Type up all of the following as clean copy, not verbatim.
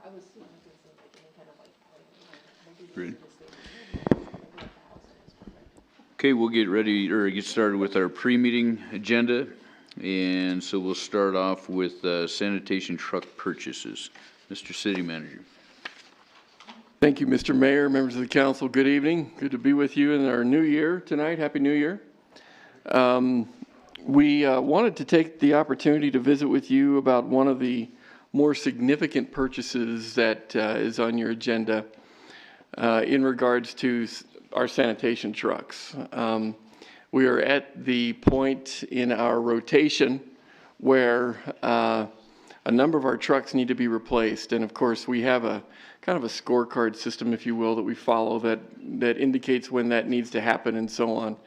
I was thinking any kind of like, maybe Great. the 1,000 is perfect. Okay, we'll get ready or get started with our pre-meeting agenda. And so we'll start off with sanitation truck purchases. Mr. City Manager. Thank you, Mr. Mayor, members of the council. Good evening. Good to be with you in our new year tonight. Happy New Year. We wanted to take the opportunity to visit with you about one of the more significant purchases that is on your agenda in regards to our sanitation trucks. We are at the point in our rotation where a number of our trucks need to be replaced. And of course, we have a kind of a scorecard system, if you will, that we follow that indicates when that needs to happen and so on.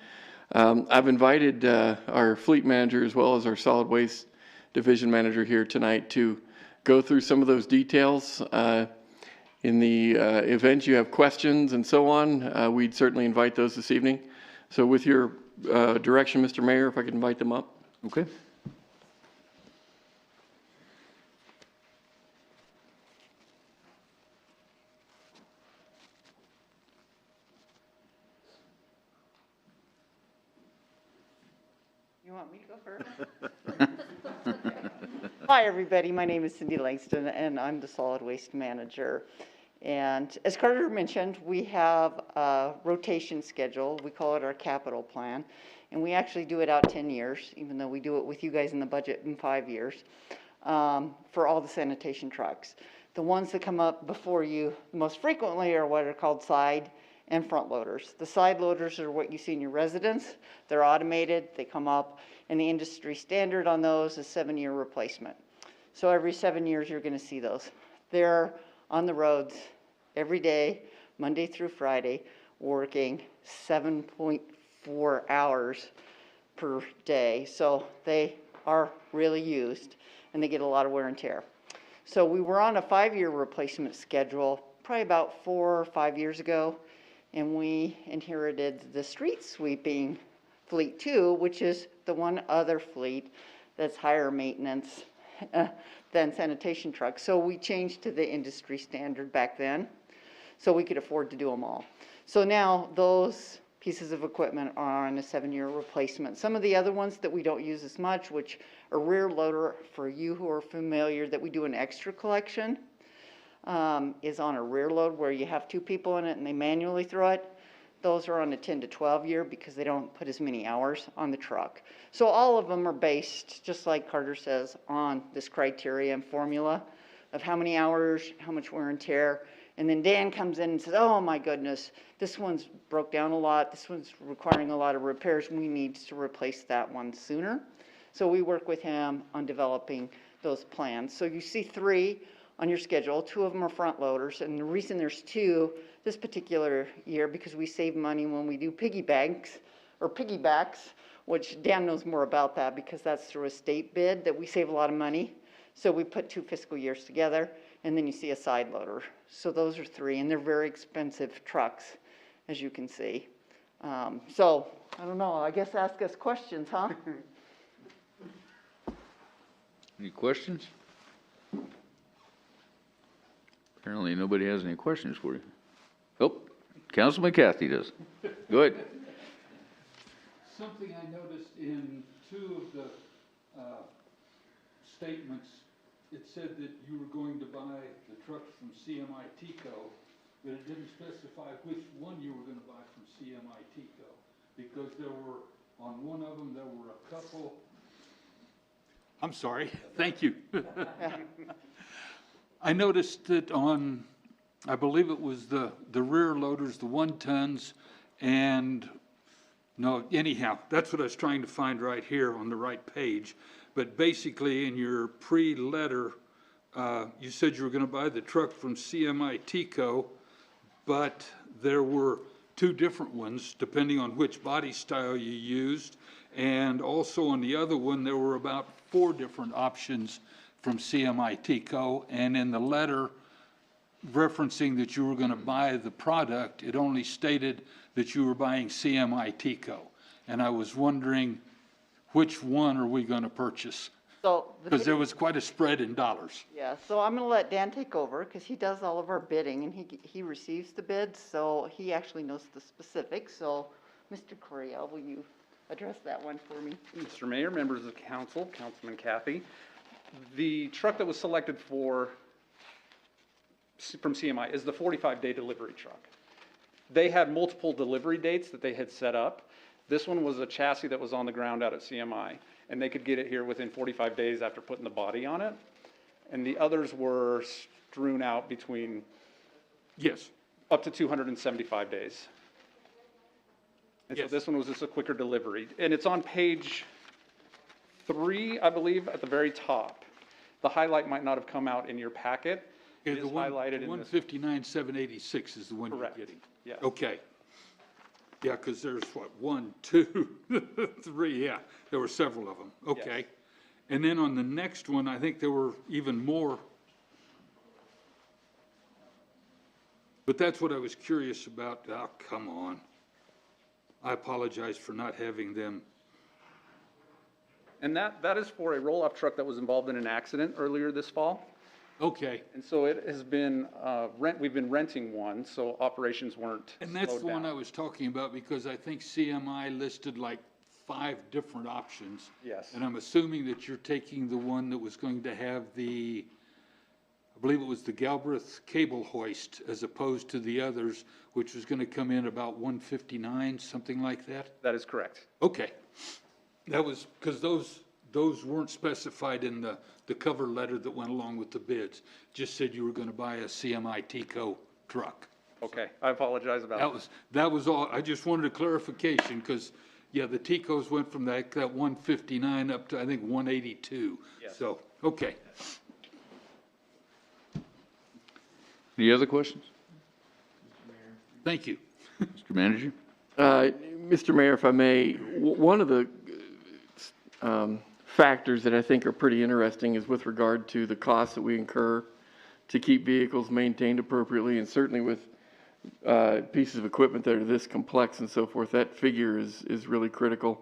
I've invited our fleet manager as well as our solid waste division manager here tonight to go through some of those details. In the event you have questions and so on, we'd certainly invite those this evening. So with your direction, Mr. Mayor, if I could invite them up. Okay. You want me to go first? Hi, everybody. My name is Cindy Langston, and I'm the solid waste manager. And as Carter mentioned, we have a rotation schedule. We call it our capital plan. And we actually do it out 10 years, even though we do it with you guys in the budget in 5 years, for all the sanitation trucks. The ones that come up before you most frequently are what are called side and front loaders. The side loaders are what you see in your residence. They're automated, they come up, and the industry standard on those is 7-year replacement. So every 7 years you're gonna see those. They're on the roads every day, Monday through Friday, working 7.4 hours per day. So they are really used and they get a lot of wear and tear. So we were on a 5-year replacement schedule probably about 4 or 5 years ago, and we inherited the street sweeping fleet too, which is the one other fleet that's higher maintenance than sanitation trucks. So we changed to the industry standard back then, so we could afford to do them all. So now those pieces of equipment are on a 7-year replacement. Some of the other ones that we don't use as much, which a rear loader, for you who are familiar, that we do an extra collection, is on a rear load where you have 2 people in it and they manually throw it. Those are on a 10 to 12 year because they don't put as many hours on the truck. So all of them are based, just like Carter says, on this criteria and formula of how many hours, how much wear and tear. And then Dan comes in and says, oh my goodness, this one's broke down a lot. This one's requiring a lot of repairs. We need to replace that one sooner. So we work with him on developing those plans. So you see 3 on your schedule. 2 of them are front loaders. And the reason there's 2 this particular year, because we save money when we do piggybacks, which Dan knows more about that because that's through a state bid that we save a lot of money. So we put 2 fiscal years together, and then you see a side loader. So those are 3, and they're very expensive trucks, as you can see. So I don't know, I guess ask us questions, huh? Any questions? Apparently nobody has any questions for you. Oh, Councilman Cathy does. Go ahead. Something I noticed in 2 of the statements, it said that you were going to buy the trucks from CMI Tico, but it didn't specify which one you were going to buy from CMI Tico, because there were, on one of them, there were a couple. I'm sorry, thank you. I noticed that on, I believe it was the rear loaders, the 1 tons, and no, anyhow, that's what I was trying to find right here on the right page. But basically in your pre-letter, you said you were going to buy the truck from CMI Tico, but there were 2 different ones depending on which body style you used. And also on the other one, there were about 4 different options from CMI Tico. And in the letter referencing that you were going to buy the product, it only stated that you were buying CMI Tico. And I was wondering, which one are we going to purchase? So. the Because there bidding- was quite a spread in dollars. Yeah, so I'm gonna let Dan take over, because he does all of our bidding, and he receives the bids, so he actually knows the specifics, so, Mr. Coriel, will you address that one for me? Mr. Mayor, members of council, Councilman Kathy, the truck that was selected from CMI is the 45-day delivery truck. They had multiple delivery dates that they had set up. This one was a chassis that was on the ground out at CMI, and they could get it here within 45 days after putting the body on it. And the others were strewn out between Yes. up to 275 days. And so Yes. this one was just a quicker delivery. And it's on page 3, I believe, at the very top. The highlight might not have come out in your packet. It Okay, is highlighted in this. 159,786 is the one you're Correct. getting. Yes. Okay. Yeah, because there's what, 1, 2, 3, yeah, there were several of them. Okay. Yes. And then on the next one, I think there were even more. But that's what I was curious about. Oh, come on. I apologize for not having them. And that is for a roll-off truck that was involved in an accident earlier this fall. Okay. And so it has been, we've been renting one, so operations weren't And that's slowed the one I down. was talking about because I think CMI listed like 5 different options. Yes. And I'm assuming that you're taking the one that was going to have the, I believe it was the Galbraith cable hoist as opposed to the others, which was going to come in about 159, something like that? That is correct. Okay. That was, because those weren't specified in the cover letter that went along with the bids. Just said you were going to buy a CMI Tico truck. Okay, I apologize about that. That was all, I just wanted a clarification, because, yeah, the Ticos went from that 159 up to, I think, 182. Yes. So, okay. Any other questions? Thank you. Mr. Manager? Mr. Mayor, if I may, one of the factors that I think are pretty interesting is with regard to the costs that we incur to keep vehicles maintained appropriately, and certainly with pieces of equipment that are this complex and so forth, that figure is really critical.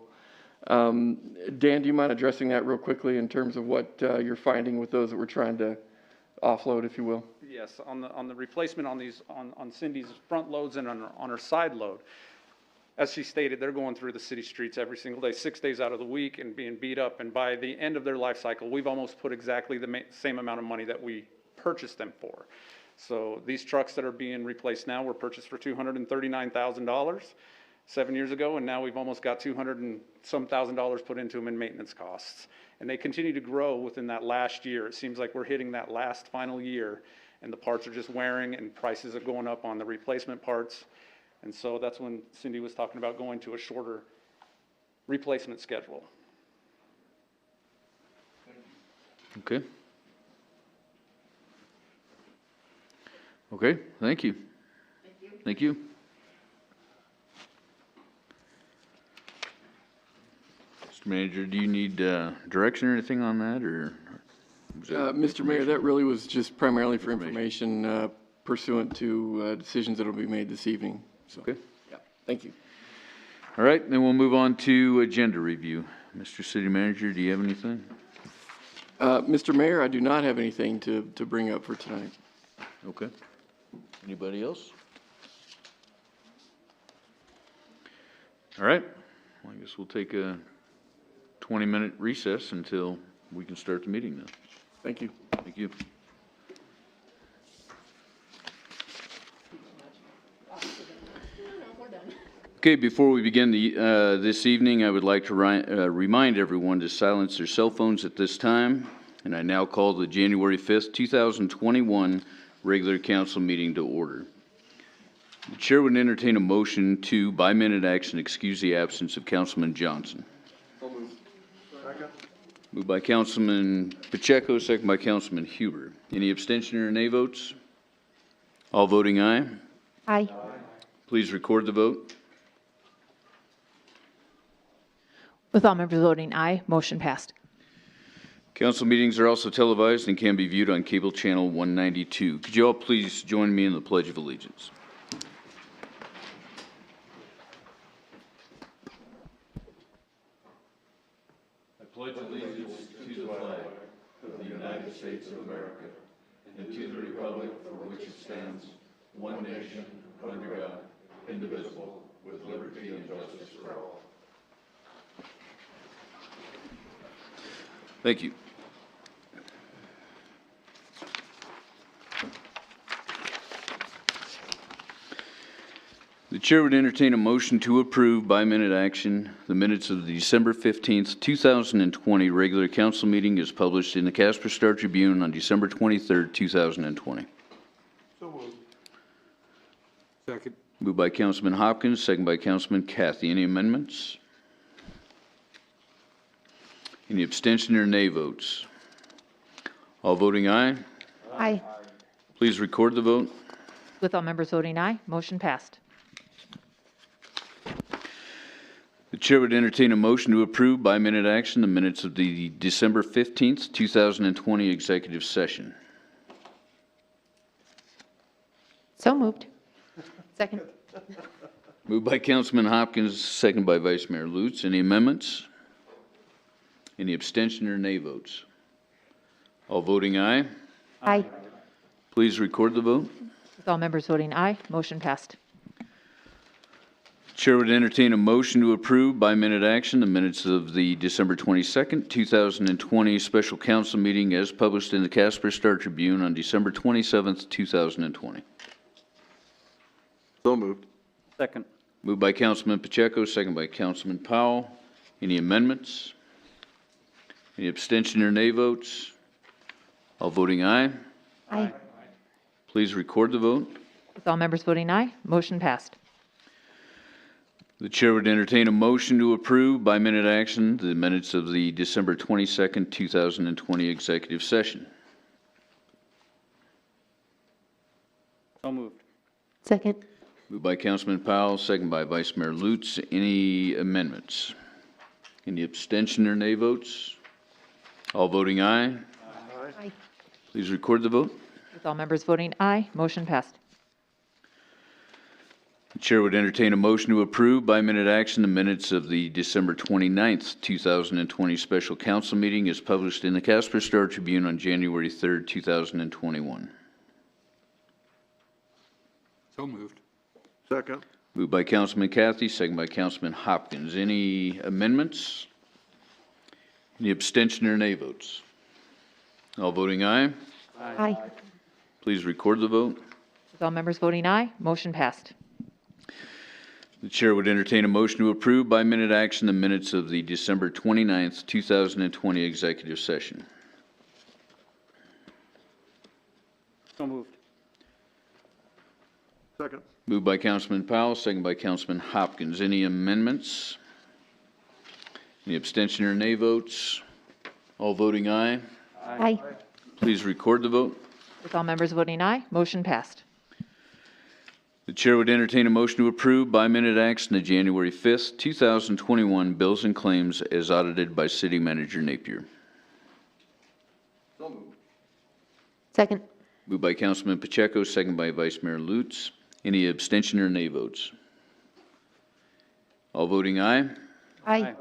Dan, do you mind addressing that real quickly in terms of what you're finding with those that we're trying to offload, if you will? Yes, on the replacement on these, on Cindy's front loads and on her side load, as she stated, they're going through the city streets every single day, 6 days out of the week, and being beat up. And by the end of their life cycle, we've almost put exactly the same amount of money that we purchased them for. So these trucks that are being replaced now were purchased for $239,000 7 years ago, and now we've almost got $200 and some thousand put into them in maintenance costs. And they continue to grow within that last year. It seems like we're hitting that last final year, and the parts are just wearing, and prices are going up on the replacement parts. And so that's when Cindy was talking about going to a shorter replacement schedule. Okay. Okay, thank you. Thank you. Mr. Manager, do you need direction or anything on that, or? was that Mr. Mayor, that really was just primarily for Information. information pursuant to decisions that will be made this evening. So, Okay. yeah, thank you. All right, then we'll move on to agenda review. Mr. City Manager, do you have anything? Mr. Mayor, I do not have anything to bring up for tonight. Okay. Anybody else? All right, well, I guess we'll take a 20-minute recess until we can start the meeting now. Thank you. Thank you. We're done. Okay, before we begin this evening, I would like to remind everyone to silence their cell phones at this time, and I now call the January 5th, 2021 regular council meeting to order. The chair would entertain a motion to, by minute action, excuse the absence of Councilman Johnson. Moved by Councilman Pacheco, second by Councilman Huber. Any abstention or nay votes? All voting aye. Aye. Please record the vote. With all members voting aye, motion passed. Council meetings are also televised and can be viewed on cable channel 192. Could you all please join me in the Pledge of Allegiance? I pledge allegiance to the flag and to the republic for which it stands, one nation, under God, indivisible, with liberty and justice for all. Thank you. The chair would entertain a motion to approve by minute action the minutes of the December 15th, 2020 regular council meeting as published in the Casper Star Tribune on December 23rd, 2020. Second. Moved by Councilman Hopkins, second by Councilman Cathy. Any amendments? Any abstention or nay votes? All voting aye. Aye. Please record the vote. With all members voting aye, motion passed. The chair would entertain a motion to approve by minute action the minutes of the December 15th, 2020 executive session. So moved. Second. Moved by Councilman Hopkins, second by Vice Mayor Lutz. Any amendments? Any abstention or nay votes? All voting aye. Aye. Please record the vote. With all members voting aye, motion passed. Chair would entertain a motion to approve by minute action the minutes of the December 22nd, 2020 special council meeting as published in the Casper Star Tribune on December 27th, 2020. So moved. Second. Moved by Councilman Pacheco, second by Councilman Powell. Any amendments? Any abstention or nay votes? All voting aye. Aye. Please record the vote. With all members voting aye, motion passed. The chair would entertain a motion to approve by minute action the minutes of the December 22nd, 2020 executive session. So moved. Second. Moved by Councilman Powell, second by Vice Mayor Lutz. Any amendments? Any abstention or nay votes? All voting aye. Aye. Please record the vote. With all members voting aye, motion passed. The chair would entertain a motion to approve by minute action the minutes of the December 29th, 2020 special council meeting as published in the Casper Star Tribune on January 3rd, 2021. So moved. Second. Moved by Councilman Cathy, second by Councilman Hopkins. Any amendments? Any abstention or nay votes? All voting aye. Aye. Please record the vote. With all members voting aye, motion passed. The chair would entertain a motion to approve by minute action the minutes of the December 29th, 2020 executive session. So moved. Second. Moved by Councilman Powell, second by Councilman Hopkins. Any amendments? Any abstention or nay votes? All voting aye. Aye. Please record the vote. With all members voting aye, motion passed. The chair would entertain a motion to approve by minute action the January 5th, 2021 bills and claims as audited by City Manager Napier. So moved. Second. Moved by Councilman Pacheco, second by Vice Mayor Lutz. Any abstention or nay votes? All voting aye. Aye.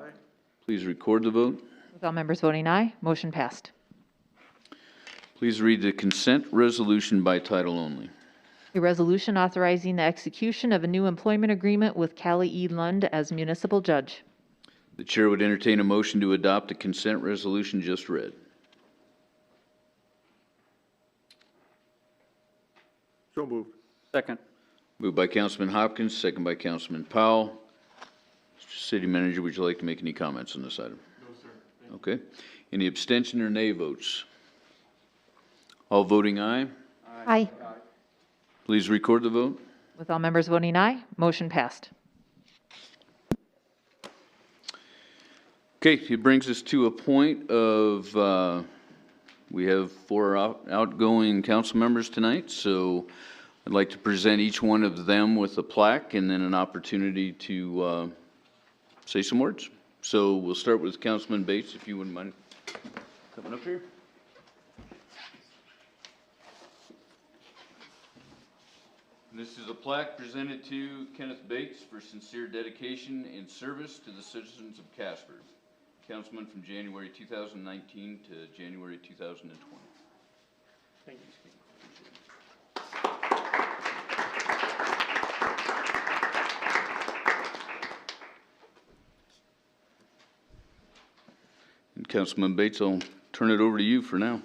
Please record the vote. With all members voting aye, motion passed. Please read the consent resolution by title only. A resolution authorizing the execution of a new employment agreement with Callie E. Lund as municipal judge. The chair would entertain a motion to adopt the consent resolution just read. So moved. Second. Moved by Councilman Hopkins, second by Councilman Powell. Mr. City Manager, would you like to make any comments on this item? No, sir. Okay. Any abstention or nay votes? All voting aye. Aye. Please record the vote. With all members voting aye, motion passed. Okay, it brings us to a point of, we have 4 outgoing council members tonight, so I'd like to present each one of them with a plaque and then an opportunity to say some words. So we'll start with Councilman Bates, if you wouldn't mind coming up here. This is a plaque presented to Kenneth Bates for sincere dedication and service to the citizens of Casper. Councilman from January 2019 to January 2020. Thank you, Steve. Councilman Bates, I'll turn it over to you for now.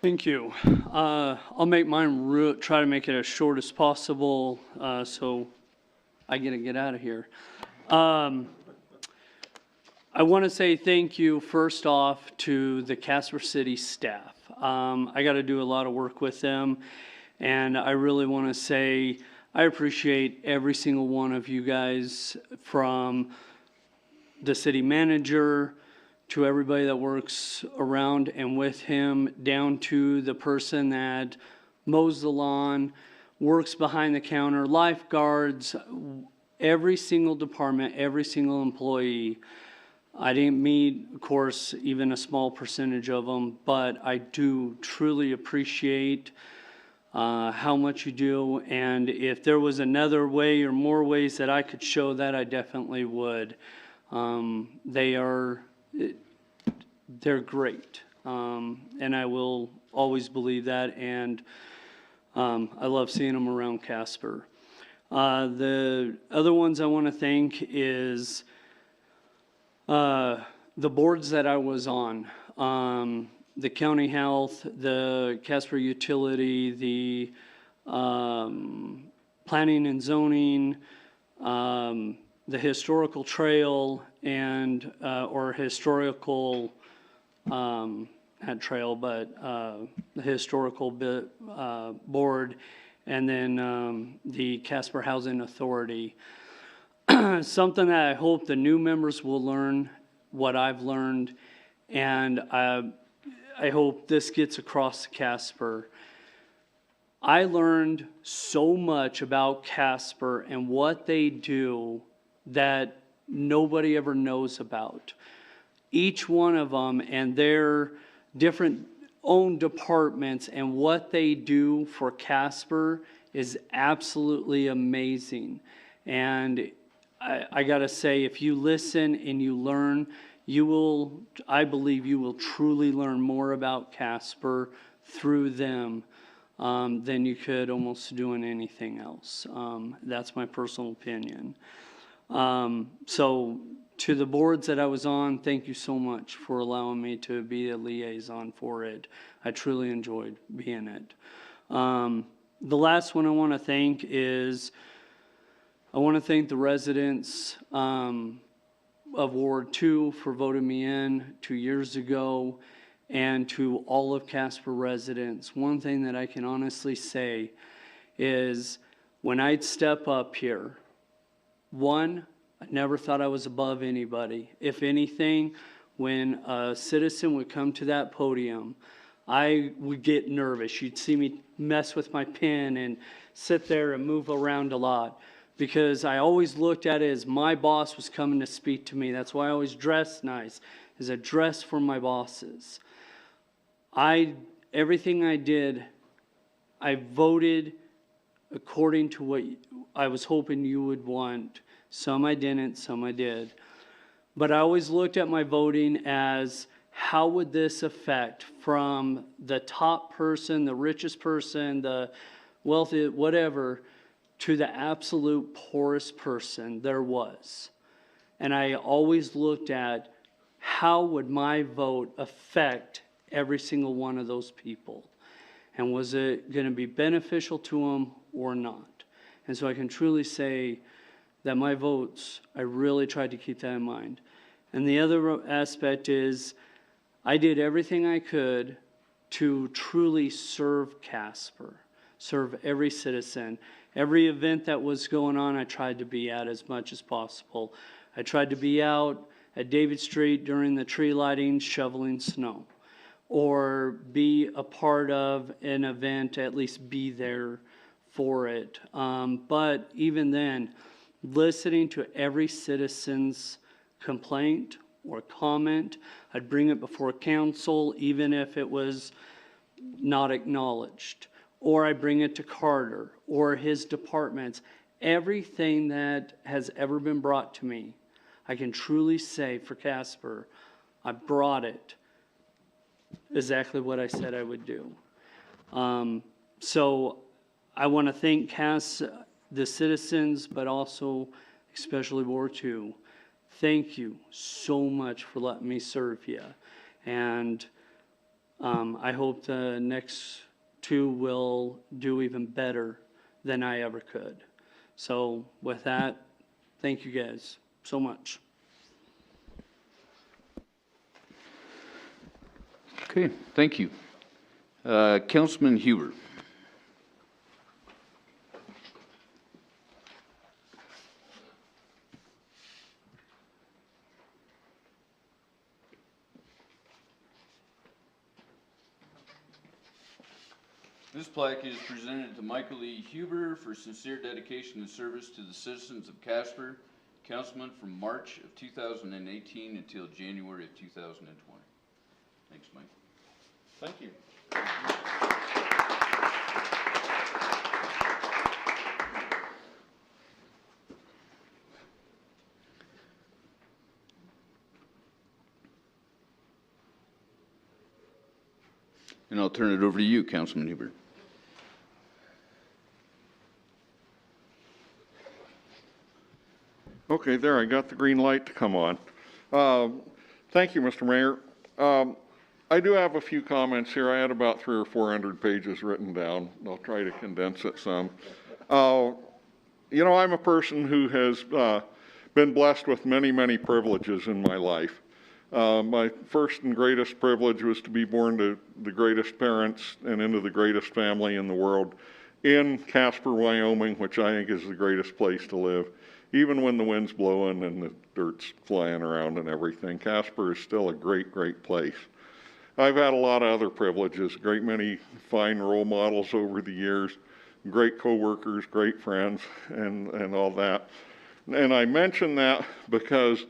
Thank you. I'll make mine try to make it as short as possible, so I get out of here. I want to say thank you first off to the Casper City staff. I got to do a lot of work with them, and I really want to say I appreciate every single one of you guys, from the city manager to everybody that works around and with him, down to the person that mows the lawn, works behind the counter, lifeguards, every single department, every single employee. I didn't meet, of course, even a small percentage of them, but I do truly appreciate how much you do. And if there was another way or more ways that I could show that, I definitely would. They're great. And I will always believe that. And I love seeing them around Casper. The other ones I want to thank is the boards that I was on, the county health, the Casper utility, the planning and zoning, the historical trail, and or historical not trail, but the historical board, and then the Casper Housing Authority. Something that I hope the new members will learn, what I've learned, and I hope this gets across to Casper. I learned so much about Casper and what they do that nobody ever knows about. Each one of them and their different own departments and what they do for Casper is absolutely amazing. And I gotta say, if you listen and you learn, I believe you will truly learn more about Casper through them than you could almost doing anything else. That's my personal opinion. So to the boards that I was on, thank you so much for allowing me to be a liaison for it. I truly enjoyed being it. The last one I want to thank is, I want to thank the residents of Ward 2 for voting me in 2 years ago, and to all of Casper residents. One thing that I can honestly say is, when I'd step up here, one, I never thought I was above anybody. If anything, when a citizen would come to that podium, I would get nervous. You'd see me mess with my pen and sit there and move around a lot, because I always looked at it as my boss was coming to speak to me. That's why I always dressed nice, is a dress for my bosses. Everything I did, I voted according to what I was hoping you would want. Some I didn't, some I did. But I always looked at my voting as, how would this affect from the top person, the richest person, the wealthy, whatever, to the absolute poorest person there was. And I always looked at, how would my vote affect every single one of those people? And was it going to be beneficial to them or not? And so I can truly say that my votes, I really tried to keep that in mind. And the other aspect is, I did everything I could to truly serve Casper, serve every citizen. Every event that was going on, I tried to be at as much as possible. I tried to be out at David Street during the tree lighting, shoveling snow, or be a part of an event, at least be there for it. But even then, listening to every citizen's complaint or comment, I'd bring it before council, even if it was not acknowledged. Or I bring it to Carter or his departments. Everything that has ever been brought to me, I can truly say for Casper, I brought it exactly what I said I would do. So I want to thank the citizens, but also especially Ward 2. thank you so much for letting me serve you. And I hope the next two will do even better than I ever could. So with that, thank you guys so much. Okay, thank you. Councilman Huber. This plaque is presented to Michael E. Huber for sincere dedication and service to the citizens of Casper, councilman from March of 2018 until January of 2020. Thanks, Mike. Thank you. And I'll turn it over to you, Councilman Huber. Okay, there, I got the green light to come on. Thank you, Mr. Mayor. I do have a few comments here. I had about 300 or 400 pages written down. I'll try to condense it some. You know, I'm a person who has been blessed with many, many privileges in my life. My first and greatest privilege was to be born to the greatest parents and into the greatest family in the world in Casper, Wyoming, which I think is the greatest place to live. Even when the wind's blowing and the dirt's flying around and everything, Casper is still a great, great place. I've had a lot of other privileges, a great many fine role models over the years, great coworkers, great friends, and all that. And I mention that because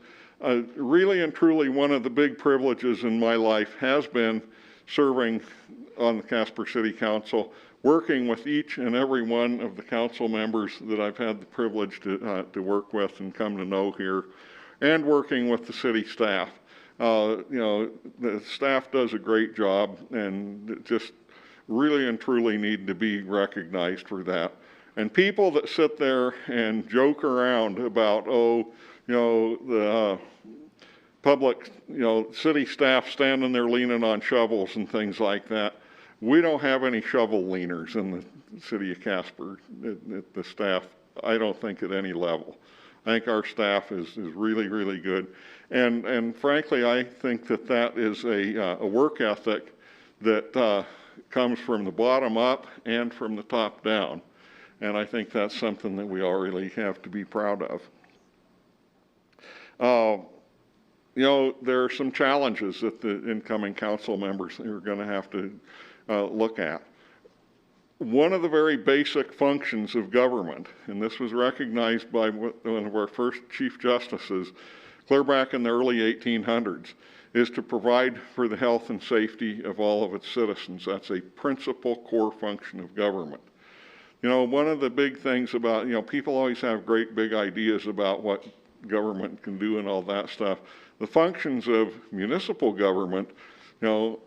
really and truly one of the big privileges in my life has been serving on the Casper City Council, working with each and every one of the council members that I've had the privilege to work with and come to know here, and working with the city staff. You know, the staff does a great job and just really and truly need to be recognized for that. And people that sit there and joke around about, oh, you know, the public, you know, city staff standing there leaning on shovels and things like that. We don't have any shovel leaners in the city of Casper, the staff, I don't think at any level. I think our staff is really, really good. And frankly, I think that that is a work ethic that comes from the bottom up and from the top down. And I think that's something that we all really have to be proud of. You know, there are some challenges that the incoming council members are going to have to look at. One of the very basic functions of government, and this was recognized by one of our first chief justices clear back in the early 1800s, is to provide for the health and safety of all of its citizens. That's a principal core function of government. You know, one of the big things about, you know, people always have great big ideas about what government can do and all that stuff. The functions of municipal government, you know,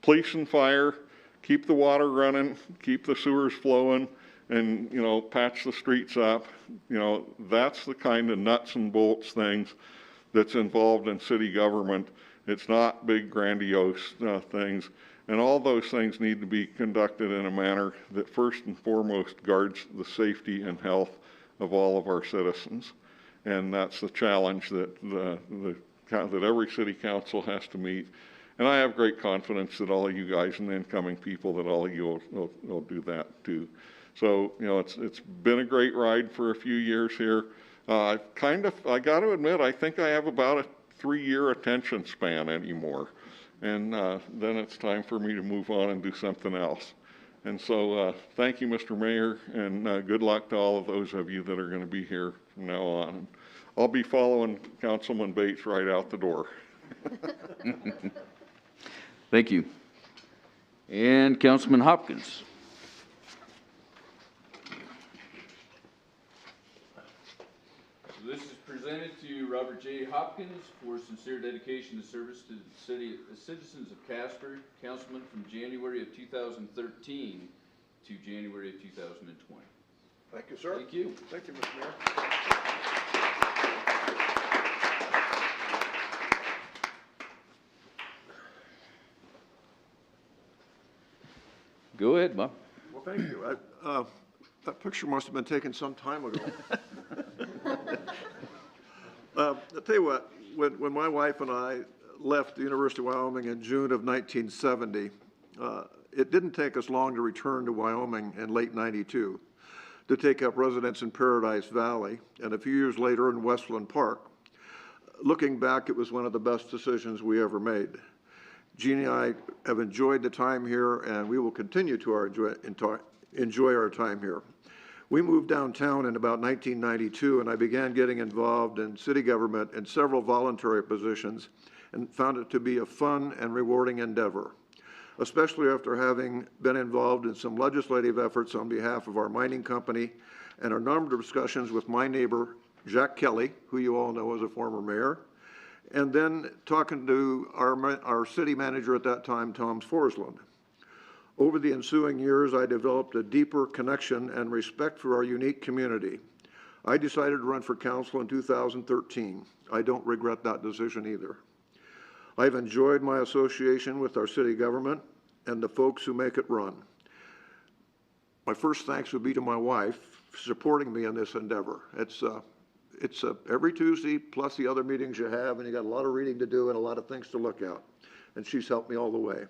police and fire, keep the water running, keep the sewers flowing, and, you know, patch the streets up. You know, that's the kind of nuts and bolts things that's involved in city government. It's not big grandiose things. And all those things need to be conducted in a manner that first and foremost guards the safety and health of all of our citizens. And that's the challenge that that every city council has to meet. And I have great confidence that all of you guys and the incoming people, that all of you will do that too. So, you know, it's been a great ride for a few years here. I got to admit, I think I have about a 3-year attention span anymore. And then it's time for me to move on and do something else. And so thank you, Mr. Mayor, and good luck to all of those of you that are going to be here from now on. I'll be following Councilman Bates right out the door. Thank you. And Councilman Hopkins. So this is presented to Robert J. Hopkins for sincere dedication to service to the citizens of Casper, councilman from January of 2013 to January of 2020. Thank you, sir. Thank you. Thank you, Mr. Mayor. Go ahead, Bob. Well, thank you. That picture must have been taken some time ago. I'll tell you what, when my wife and I left the University of Wyoming in June of 1970, it didn't take us long to return to Wyoming in late 92 to take up residence in Paradise Valley, and a few years later in Westland Park. Looking back, it was one of the best decisions we ever made. Jeannie and I have enjoyed the time here, and we will continue to enjoy our time here. We moved downtown in about 1992, and I began getting involved in city government in several voluntary positions and found it to be a fun and rewarding endeavor, especially after having been involved in some legislative efforts on behalf of our mining company and a number of discussions with my neighbor, Jack Kelly, who you all know as a former mayor, and then talking to our city manager at that time, Tom Forsland. Over the ensuing years, I developed a deeper connection and respect for our unique community. I decided to run for council in 2013. I don't regret that decision either. I've enjoyed my association with our city government and the folks who make it run. My first thanks would be to my wife for supporting me in this endeavor. It's every Tuesday plus the other meetings you have, and you got a lot of reading to do and a lot of things to look at, and she's helped me all the way.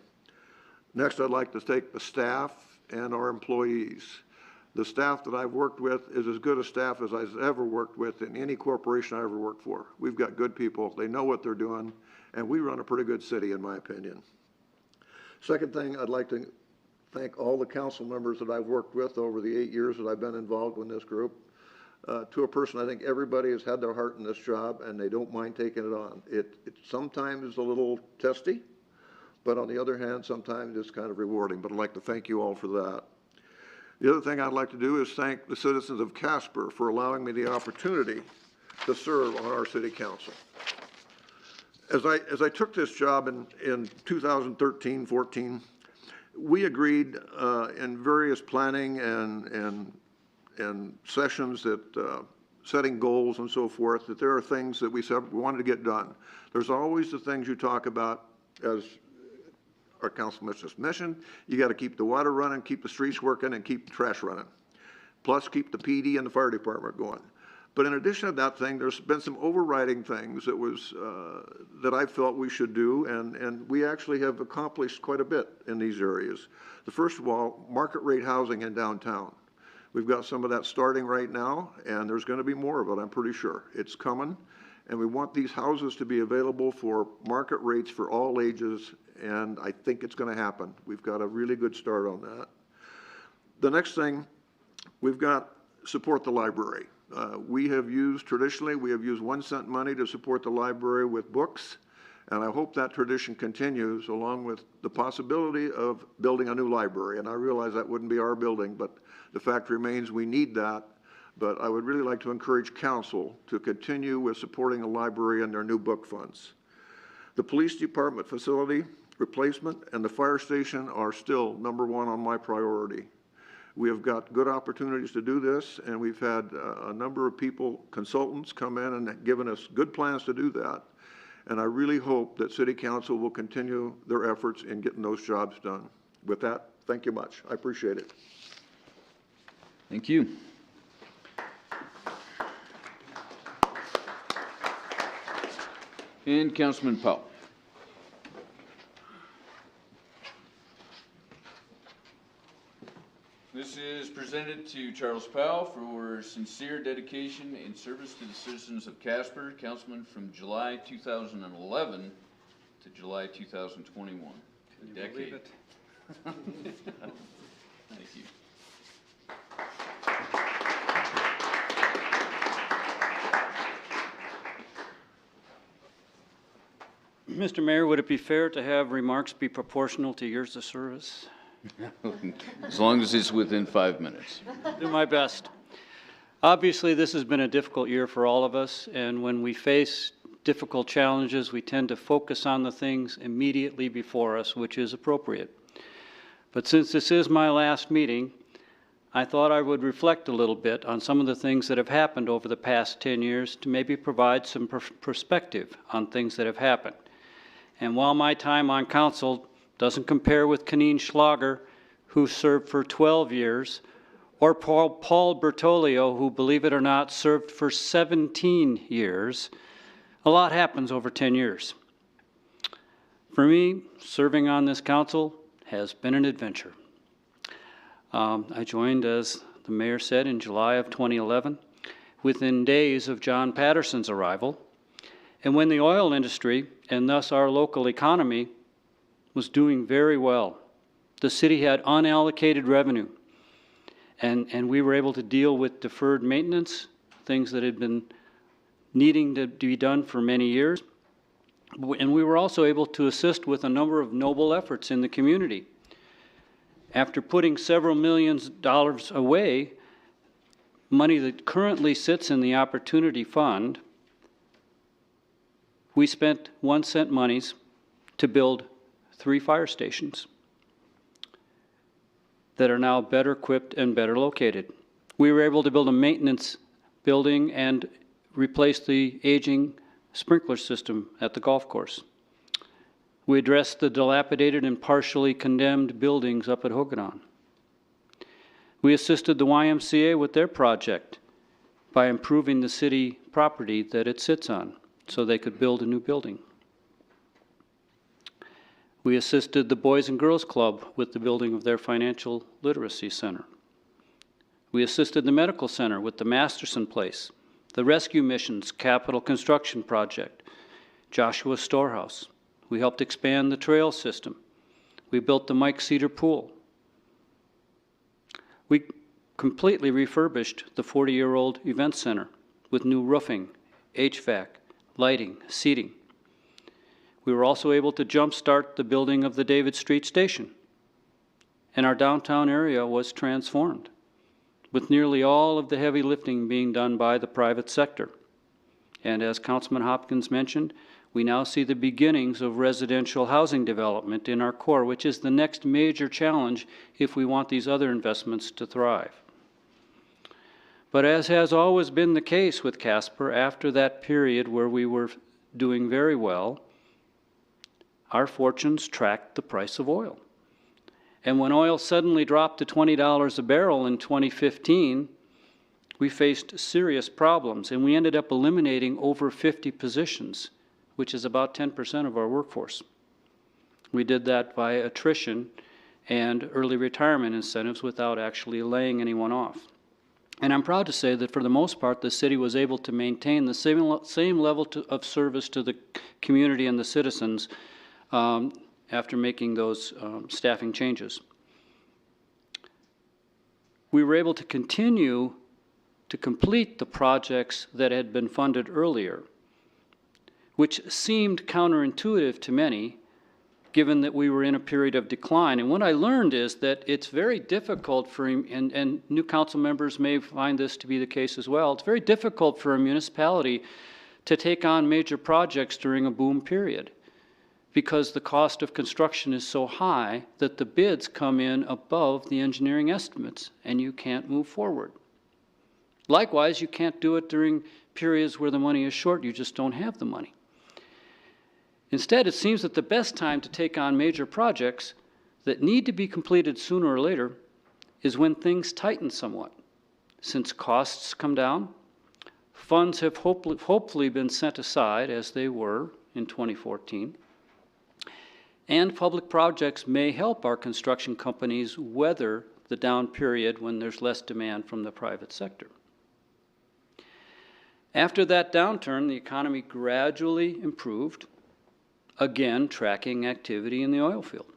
Next, I'd like to thank the staff and our employees. The staff that I've worked with is as good a staff as I've ever worked with in any corporation I ever worked for. We've got good people, they know what they're doing, and we run a pretty good city, in my opinion. Second thing, I'd like to thank all the council members that I've worked with over the 8 years that I've been involved in this group. To a person, I think everybody has had their heart in this job, and they don't mind taking it on. It sometimes is a little testy, but on the other hand, sometimes it's kind of rewarding, but I'd like to thank you all for that. The other thing I'd like to do is thank the citizens of Casper for allowing me the opportunity to serve on our city council. As I took this job in 2013, 14, we agreed in various planning and sessions that setting goals and so forth, that there are things that we said we wanted to get done. There's always the things you talk about, as our councilman just mentioned. You got to keep the water running, keep the streets working, and keep the trash running. Plus keep the PD and the fire department going. But in addition to that thing, there's been some overriding things that I felt we should do, and we actually have accomplished quite a bit in these areas. The first of all, market rate housing in downtown. We've got some of that starting right now, and there's going to be more of it, I'm pretty sure. It's coming, and we want these houses to be available for market rates for all ages, and I think it's going to happen. We've got a really good start on that. The next thing, we've got support the library. Traditionally, we have used 1 cent money to support the library with books, and I hope that tradition continues, along with the possibility of building a new library. And I realize that wouldn't be our building, but the fact remains we need that. But I would really like to encourage council to continue with supporting the library and their new book funds. The police department facility replacement and the fire station are still #1 on my priority. We have got good opportunities to do this, and we've had a number of people, consultants, come in and given us good plans to do that. And I really hope that City Council will continue their efforts in getting those jobs done. With that, thank you much. I appreciate it. Thank you. And Councilman Powell. This is presented to Charles Powell for sincere dedication and service to the citizens of Casper, councilman from July 2011 to July 2021. A decade. Believe it? Thank you. Mr. Mayor, would it be fair to have remarks be proportional to years of service? As long as it's within 5 minutes. Do my best. Obviously, this has been a difficult year for all of us, and when we face difficult challenges, we tend to focus on the things immediately before us, which is appropriate. But since this is my last meeting, I thought I would reflect a little bit on some of the things that have happened over the past 10 years to maybe provide some perspective on things that have happened. And while my time on council doesn't compare with Kaneen Schlager, who served for 12 years, or Paul Bertolio, who, believe it or not, served for 17 years. A lot happens over 10 years. For me, serving on this council has been an adventure. I joined, as the mayor said, in July of 2011, within days of John Patterson's arrival, and when the oil industry, and thus our local economy, was doing very well. The city had unallocated revenue, and we were able to deal with deferred maintenance, things that had been needing to be done for many years. And we were also able to assist with a number of noble efforts in the community. After putting several millions of dollars away, money that currently sits in the Opportunity Fund, we spent 1-cent monies to build 3 fire stations that are now better equipped and better located. We were able to build a maintenance building and replace the aging sprinkler system at the golf course. We addressed the dilapidated and partially condemned buildings up at Hogadon. We assisted the YMCA with their project by improving the city property that it sits on so they could build a new building. We assisted the Boys and Girls Club with the building of their financial literacy center. We assisted the medical center with the Masterson Place, the Rescue Missions Capital Construction Project, Joshua Storehouse. We helped expand the trail system. We built the Mike Cedar Pool. We completely refurbished the 40-year-old event center with new roofing, HVAC, lighting, seating. We were also able to jumpstart the building of the David Street Station, and our downtown area was transformed, with nearly all of the heavy lifting being done by the private sector. And as Councilman Hopkins mentioned, we now see the beginnings of residential housing development in our core, which is the next major challenge if we want these other investments to thrive. But as has always been the case with Casper, after that period where we were doing very well, our fortunes tracked the price of oil. And when oil suddenly dropped to $20 a barrel in 2015, we faced serious problems, and we ended up eliminating over 50 positions, which is about 10% of our workforce. We did that by attrition and early retirement incentives without actually laying anyone off. And I'm proud to say that for the most part, the city was able to maintain the same level of service to the community and the citizens after making those staffing changes. We were able to continue to complete the projects that had been funded earlier, which seemed counterintuitive to many, given that we were in a period of decline. And what I learned is that it's very difficult for, and new council members may find this to be the case as well, it's very difficult for a municipality to take on major projects during a boom period, because the cost of construction is so high that the bids come in above the engineering estimates, and you can't move forward. Likewise, you can't do it during periods where the money is short, you just don't have the money. Instead, it seems that the best time to take on major projects that need to be completed sooner or later is when things tighten somewhat. Since costs come down, funds have hopefully been set aside, as they were in 2014, and public projects may help our construction companies weather the down period when there's less demand from the private sector. After that downturn, the economy gradually improved, again tracking activity in the oil field.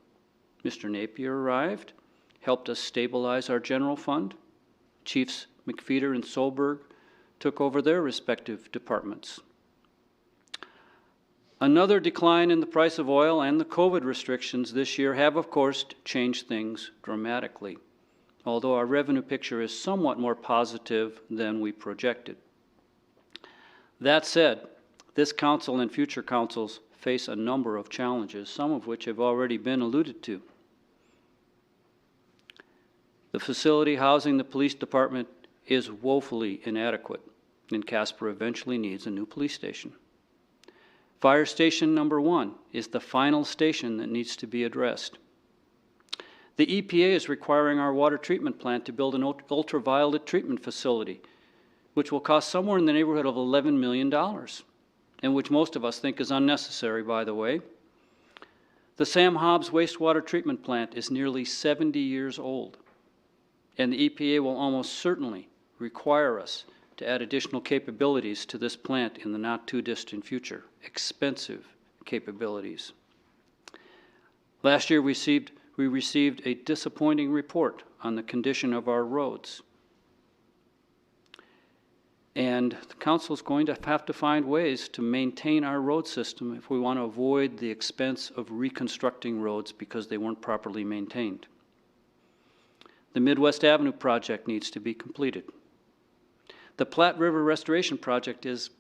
Mr. Napier arrived, helped us stabilize our general fund. Chiefs McFeeder and Solberg took over their respective departments. Another decline in the price of oil and the COVID restrictions this year have, of course, changed things dramatically, although our revenue picture is somewhat more positive than we projected. That said, this council and future councils face a number of challenges, some of which have already been alluded to. The facility housing the police department is woefully inadequate, and Casper eventually needs a new police station. Fire station number 1 is the final station that needs to be addressed. The EPA is requiring our water treatment plant to build an ultraviolet treatment facility, which will cost somewhere in the neighborhood of $11 million, and which most of us think is unnecessary, by the way. The Sam Hobbs wastewater treatment plant is nearly 70 years old, and the EPA will almost certainly require us to add additional capabilities to this plant in the not-too-distant future, expensive capabilities. Last year, we received a disappointing report on the condition of our roads. And the council is going to have to find ways to maintain our road system if we want to avoid the expense of reconstructing roads because they weren't properly maintained. The Midwest Avenue project needs to be completed. The Platte River Restoration Project is,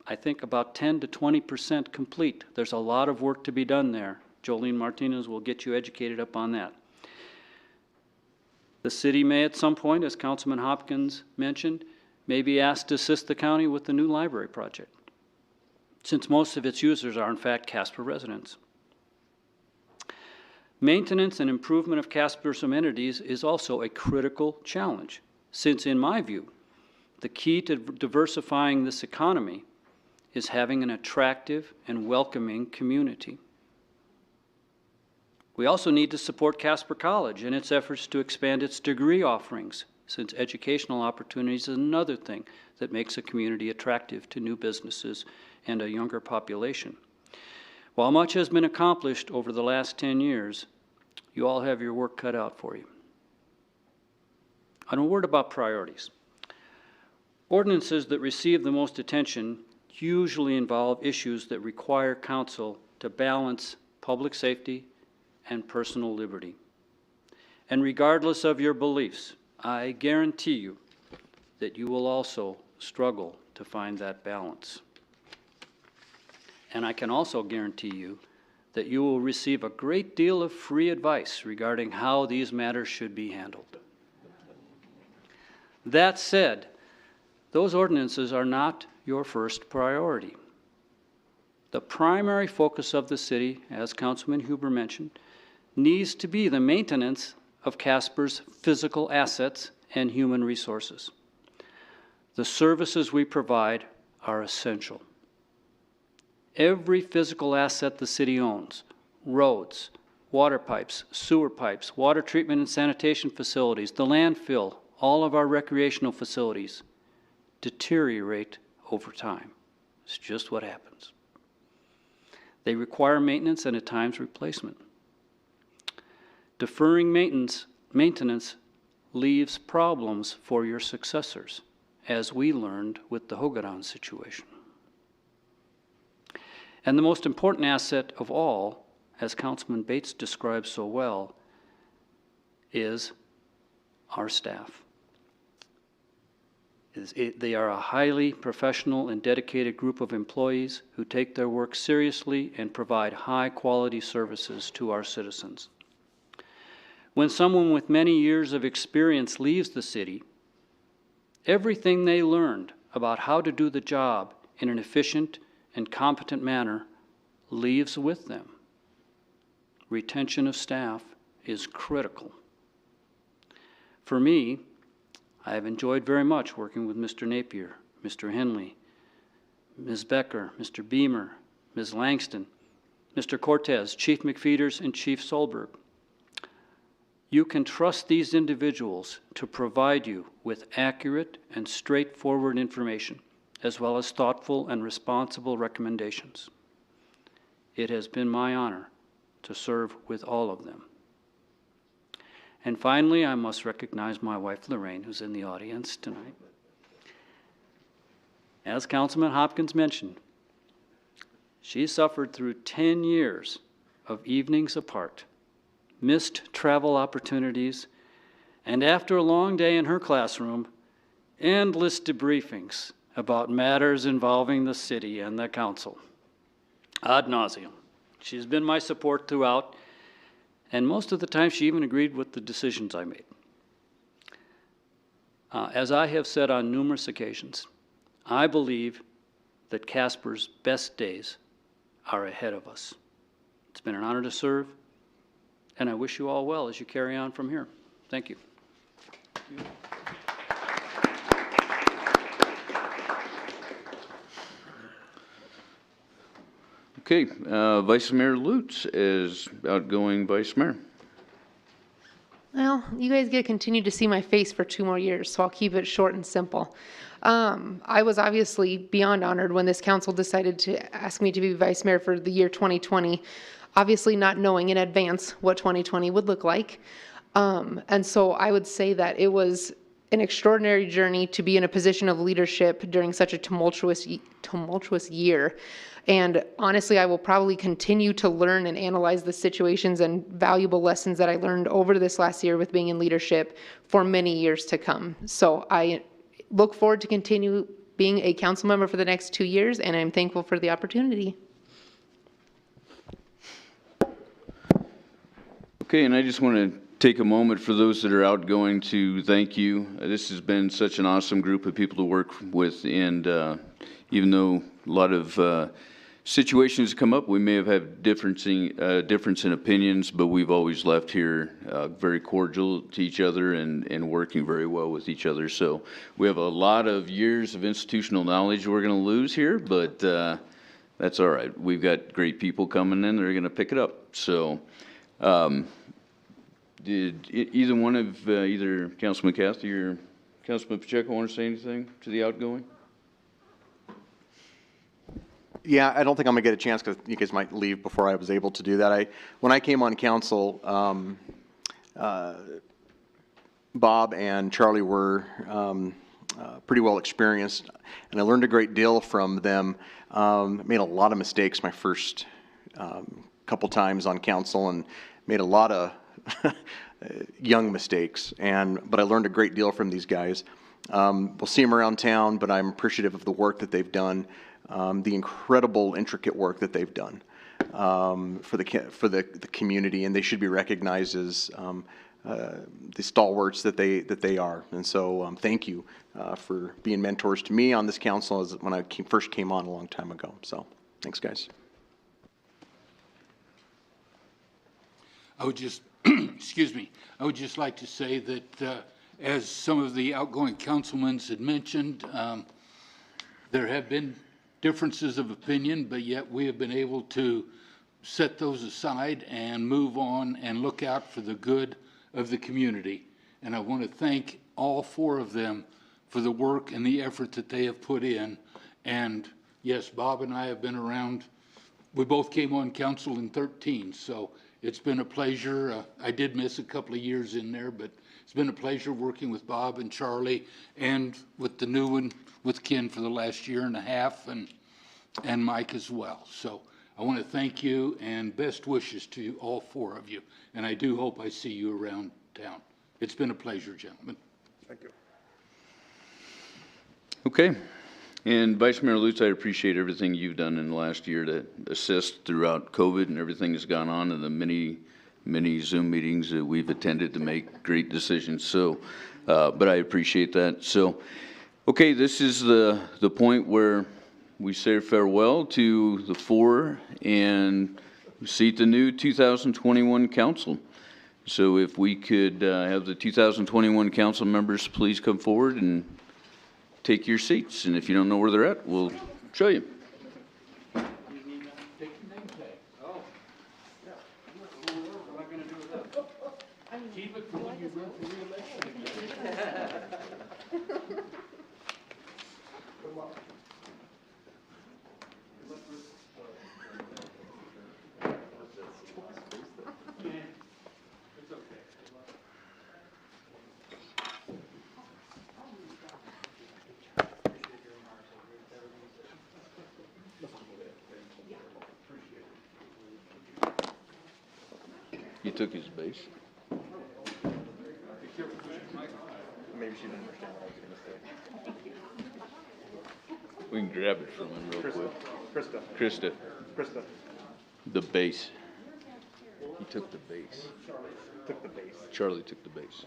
I think, about 10 to 20% complete. There's a lot of work to be done there. Jolene Martinez will get you educated up on that. The city may at some point, as Councilman Hopkins mentioned, may be asked to assist the county with the new library project, since most of its users are in fact Casper residents. Maintenance and improvement of Casper's amenities is also a critical challenge, since in my view, the key to diversifying this economy is having an attractive and welcoming community. We also need to support Casper College in its efforts to expand its degree offerings, since educational opportunities is another thing that makes a community attractive to new businesses and a younger population. While much has been accomplished over the last 10 years, you all have your work cut out for you. And a word about priorities. Ordinances that receive the most attention usually involve issues that require council to balance public safety and personal liberty. And regardless of your beliefs, I guarantee you that you will also struggle to find that balance. And I can also guarantee you that you will receive a great deal of free advice regarding how these matters should be handled. That said, those ordinances are not your first priority. The primary focus of the city, as Councilman Huber mentioned, needs to be the maintenance of Casper's physical assets and human resources. The services we provide are essential. Every physical asset the city owns, roads, water pipes, sewer pipes, water treatment and sanitation facilities, the landfill, all of our recreational facilities, deteriorate over time. It's just what happens. They require maintenance and at times replacement. Deferring maintenance leaves problems for your successors, as we learned with the Hogadon situation. And the most important asset of all, as Councilman Bates described so well, is our staff. They are a highly professional and dedicated group of employees who take their work seriously and provide high-quality services to our citizens. When someone with many years of experience leaves the city, everything they learned about how to do the job in an efficient and competent manner leaves with them. Retention of staff is critical. For me, I have enjoyed very much working with Mr. Napier, Mr. Henley, Ms. Becker, Mr. Beamer, Ms. Langston, Mr. Cortez, Chief McFeeters, and Chief Solberg. You can trust these individuals to provide you with accurate and straightforward information, as well as thoughtful and responsible recommendations. It has been my honor to serve with all of them. And finally, I must recognize my wife, Lorraine, who's in the audience tonight. As Councilman Hopkins mentioned, she suffered through 10 years of evenings apart, missed travel opportunities, and after a long day in her classroom, endless debriefings about matters involving the city and the council. Ad nauseum. She's been my support throughout, and most of the time she even agreed with the decisions I made. As I have said on numerous occasions, I believe that Casper's best days are ahead of us. It's been an honor to serve. and I wish you all well as you carry on from here. Thank you. Okay, Vice Mayor Lutz is outgoing Vice Mayor. Well, you guys get to continue to see my face for 2 more years, so I'll keep it short and simple. I was obviously beyond honored when this council decided to ask me to be vice mayor for the year 2020, obviously not knowing in advance what 2020 would look like. And so I would say that it was an extraordinary journey to be in a position of leadership during such a tumultuous year. And honestly, I will probably continue to learn and analyze the situations and valuable lessons that I learned over this last year with being in leadership for many years to come. So I look forward to continue being a council member for the next 2 years, and I'm thankful for the opportunity. Okay, and I just want to take a moment for those that are outgoing to thank you. This has been such an awesome group of people to work with, and even though a lot of situations come up, we may have had difference in opinions, but we've always left here very cordial to each other and working very well with each other. So we have a lot of years of institutional knowledge we're going to lose here, but that's all right. We've got great people coming in. They're going to pick it up. So did either one of either Councilman Cathy or Councilman Pacheco want to say anything to the outgoing? Yeah, I don't think I'm gonna get a chance because you guys might leave before I was able to do that. When I came on council, Bob and Charlie were pretty well experienced, and I learned a great deal from them. Made a lot of mistakes my first couple times on council, and made a lot of young mistakes. But I learned a great deal from these guys. We'll see them around town, but I'm appreciative of the work that they've done. The incredible, intricate work that they've done for the community, and they should be recognized as the stalwarts that they are. And so, thank you for being mentors to me on this council when I first came on a long time ago. So, thanks, guys. I would just, excuse me, I would just like to say that as some of the outgoing councilmen had mentioned, there have been differences of opinion, but yet we have been able to set those aside and move on and look out for the good of the community. And I want to thank all 4 of them for the work and the effort that they have put in. And yes, Bob and I have been around. We both came on council in 2013, so it's been a pleasure. I did miss a couple of years in there, but it's been a pleasure working with Bob and Charlie and with the new one, with Ken for the last year and a half, and Mike as well. So I want to thank you and best wishes to you, all 4 of you. And I do hope I see you around town. It's been a pleasure, gentlemen. Thank you. Okay. And Vice Mayor Lutz, I appreciate everything you've done in the last year to assist throughout COVID and everything that's gone on, and the many Zoom meetings that we've attended to make great decisions. So, but I appreciate that. So, okay, this is the point where we say farewell to the 4 and seat the new 2021 council. So if we could have the 2021 council members please come forward and take your seats. And if you don't know where they're at, we'll show you. Keep it for when you run for re-election again. You took his base. Maybe she didn't understand what I was going to say. We can grab it from him real quick. Krista. The base. He took the base. Charlie took the base.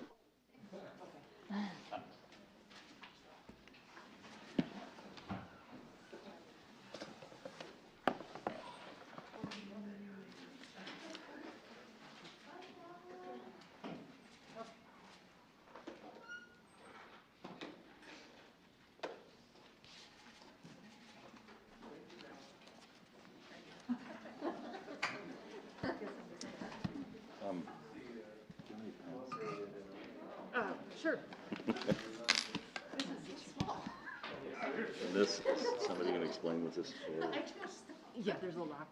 Sure. This, somebody gonna explain what this is for? Yeah, there's a locker.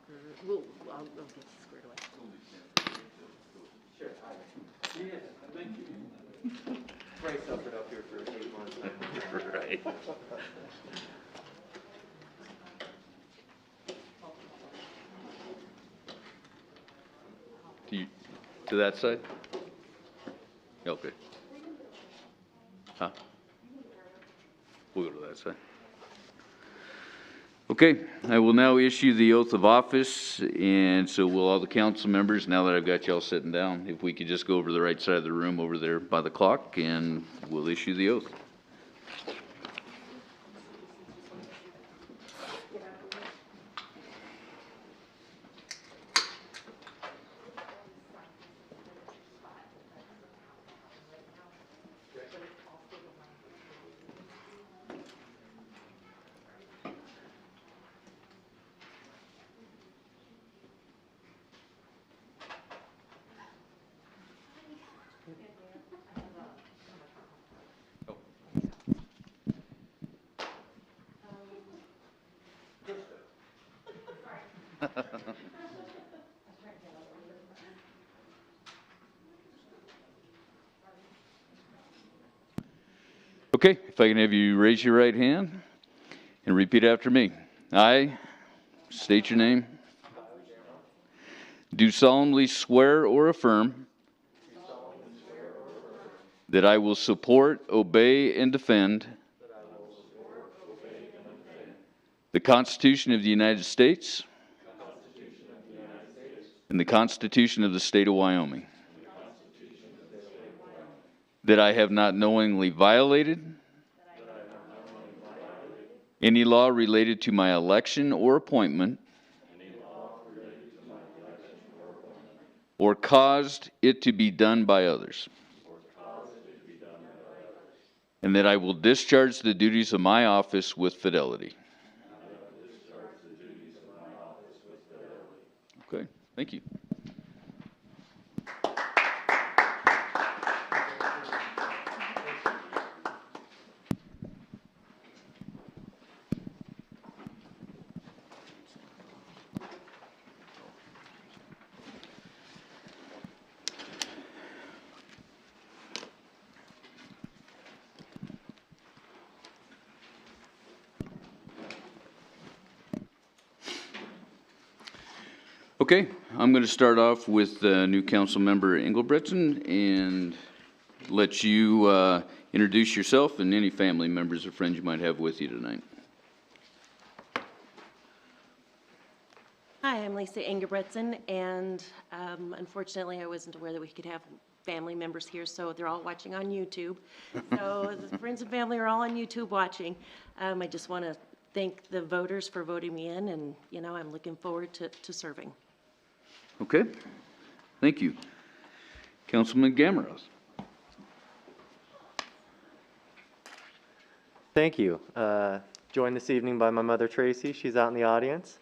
I'll get you squared away. Right. To that side? Okay. Huh? We'll go to that side. Okay, I will now issue the oath of office, and so will all the council members, now that I've got y'all sitting down, if we could just go over to the right side of the room over there by the clock, and we'll issue the oath. Okay, if I can have you raise your right hand and repeat after me. I state your name. Do solemnly swear or affirm that I will support, obey, and defend the Constitution of the United States and the Constitution of the State of Wyoming. That I have not knowingly violated any law related to my election or appointment or caused it to be done by others. And that I will discharge the duties of my office with fidelity. Okay, thank you. Okay, I'm going to start off with new council member Engelbretson and let you introduce yourself and any family members or friends you might have with you tonight. Hi, I'm Lisa Engelbretson, and unfortunately I wasn't aware that we could have family members here, so they're all watching on YouTube. So the friends and family are all on YouTube watching. I just want to thank the voters for voting me in, and I'm looking forward to serving. Okay, thank you. Councilman Gamaros. Thank you. Joined this evening by my mother, Tracy. She's out in the audience.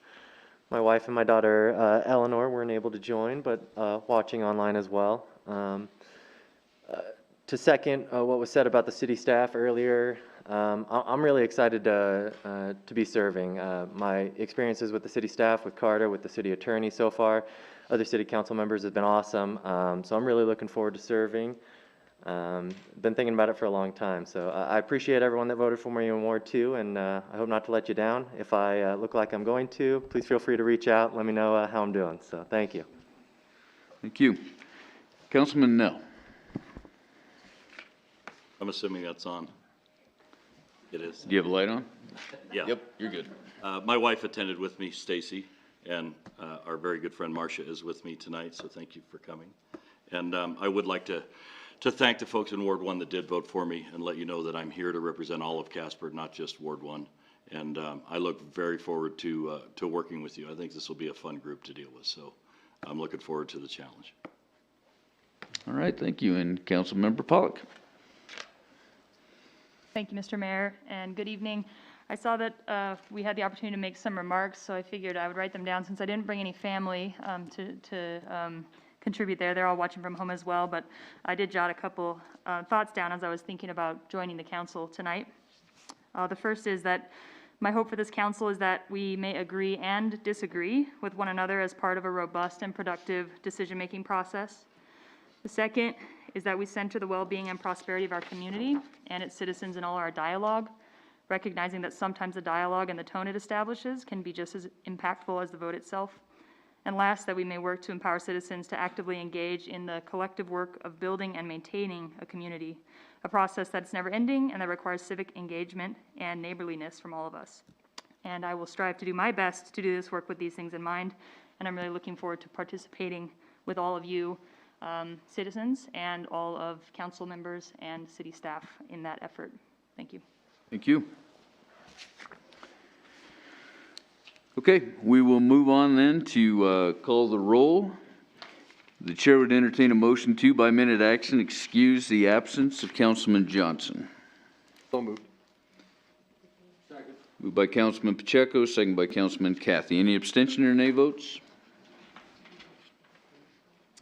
My wife and my daughter, Eleanor, weren't able to join, but watching online as well. To second what was said about the city staff earlier, I'm really excited to be serving. My experiences with the city staff, with Carter, with the city attorney so far, other city council members have been awesome. So I'm really looking forward to serving. Been thinking about it for a long time. So I appreciate everyone that voted for me in Ward 2, and I hope not to let you down. If I look like I'm going to, please feel free to reach out. Let me know how I'm doing. So thank you. Thank you. Councilman Nell. I'm assuming that's on. It is. Do you have a light on? Yeah. Yep, you're good. My wife attended with me, Stacy, and our very good friend Marcia is with me tonight, so thank you for coming. And I would like to thank the folks in Ward 1 that did vote for me and let you know that I'm here to represent all of Casper, not just Ward 1. And I look very forward to working with you. I think this will be a fun group to deal with, so I'm looking forward to the challenge. All right, thank you. And Councilmember Pollock. Thank you, Mr. Mayor, and good evening. I saw that we had the opportunity to make some remarks, so I figured I would write them down since I didn't bring any family to contribute there. They're all watching from home as well, but I did jot a couple thoughts down as I was thinking about joining the council tonight. The first is that my hope for this council is that we may agree and disagree with one another as part of a robust and productive decision-making process. The second is that we center the well-being and prosperity of our community and its citizens in all our dialogue, recognizing that sometimes the dialogue and the tone it establishes can be just as impactful as the vote itself. And last, that we may work to empower citizens to actively engage in the collective work of building and maintaining a community, a process that's never ending and that requires civic engagement and neighborliness from all of us. And I will strive to do my best to do this work with these things in mind, and I'm really looking forward to participating with all of you citizens and all of council members and city staff in that effort. Thank you. Thank you. Okay, we will move on then to call the roll. The chair would entertain a motion to, by minute action, excuse the absence of Councilman Johnson. So moved. Moved by Councilman Pacheco, second by Councilman Cathy. Any abstention or nay votes?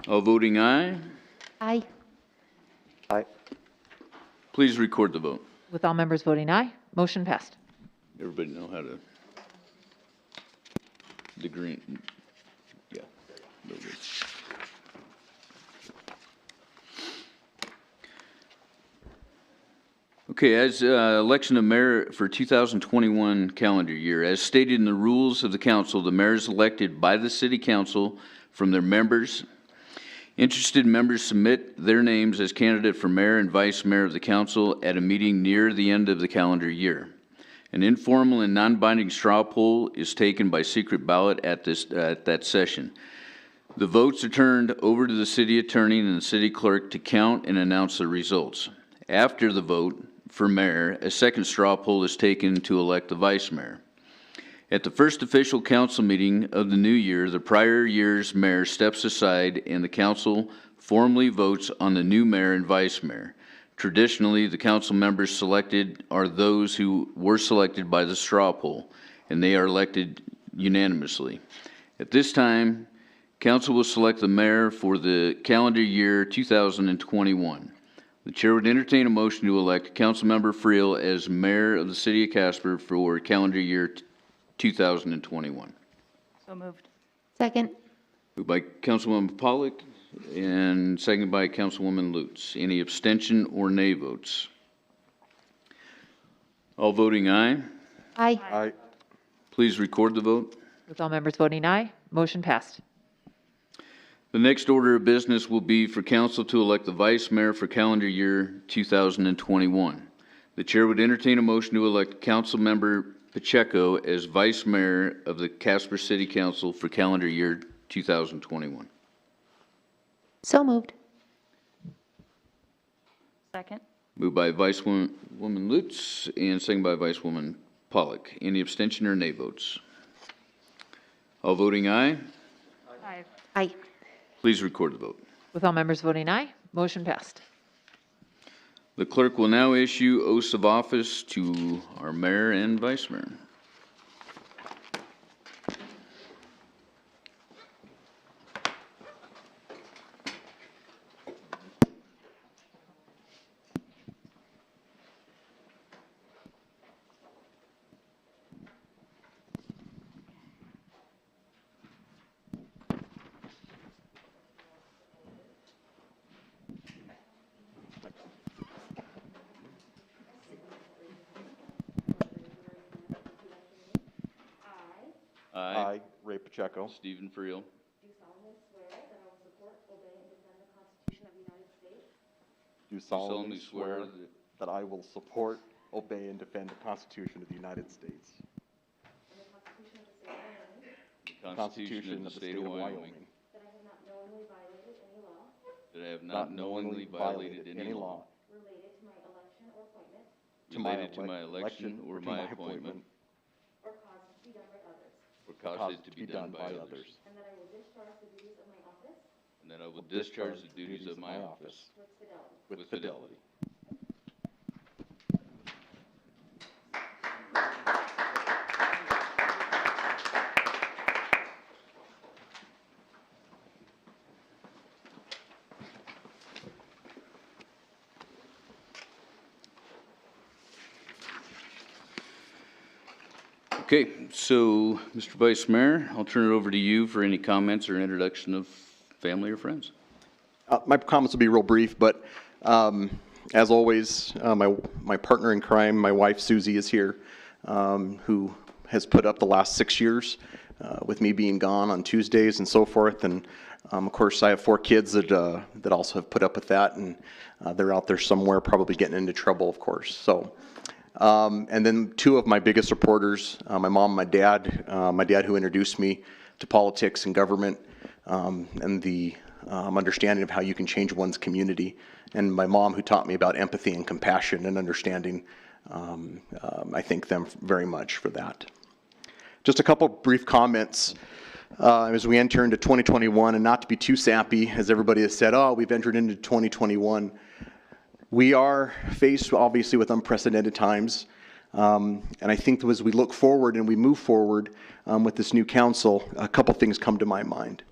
All voting aye. Aye. Aye. Please record the vote. With all members voting aye, motion passed. Everybody know how to, the green, yeah. There it is. Okay, as election of mayor for 2021 calendar year, as stated in the rules of the council, the mayor is elected by the city council from their members. Interested members submit their names as candidate for mayor and vice mayor of the council at a meeting near the end of the calendar year. An informal and non-binding straw poll is taken by secret ballot at that session. The votes are turned over to the city attorney and the city clerk to count and announce the results. After the vote for mayor, a second straw poll is taken to elect the vice mayor. At the first official council meeting of the new year, the prior year's mayor steps aside and the council formally votes on the new mayor and vice mayor. Traditionally, the council members selected are those who were selected by the straw poll, and they are elected unanimously. At this time, council will select the mayor for the calendar year 2021. The chair would entertain a motion to elect Councilmember Friel as mayor of the city of Casper for calendar year 2021. So moved. Second. Moved by Councilwoman Pollock and seconded by Councilwoman Lutz. Any abstention or nay votes? All voting aye. Aye. Aye. Please record the vote. With all members voting aye, motion passed. The next order of business will be for council to elect the vice mayor for calendar year 2021. The chair would entertain a motion to elect Councilmember Pacheco as vice mayor of the Casper City Council for calendar year 2021. So moved. Second. Moved by Vicewoman Lutz and seconded by Vicewoman Pollock. Any abstention or nay votes? All voting aye. Aye. Aye. Please record the vote. With all members voting aye, motion passed. The clerk will now issue oaths of office to our mayor and vice mayor. I, Ray Pacheco, Stephen Friel. do solemnly swear that I will support, obey, and defend the Constitution of the United States. The Constitution of the State of Wyoming. That I have not knowingly violated any law. Related to my election or my appointment. Or cause it to be done by others. And that I will discharge the duties of my office. With fidelity. Okay, so, Mr. Vice Mayor, I'll turn it over to you for any comments or introduction of family or friends. My comments will be real brief, but as always, my partner in crime, my wife Susie, is here, who has put up the last 6 years with me being gone on Tuesdays and so forth. And of course, I have 4 kids that also have put up with that, and they're out there somewhere probably getting into trouble, of course. So. And then 2 of my biggest supporters, my mom and my dad who introduced me to politics and government, and the understanding of how you can change one's community, and my mom who taught me about empathy and compassion and understanding. I thank them very much for that. Just a couple brief comments as we enter into 2021, and not to be too sappy, as everybody has said, oh, we've entered into 2021. We are faced, obviously, with unprecedented times, and I think as we look forward and we move forward with this new council, a couple things come to my mind.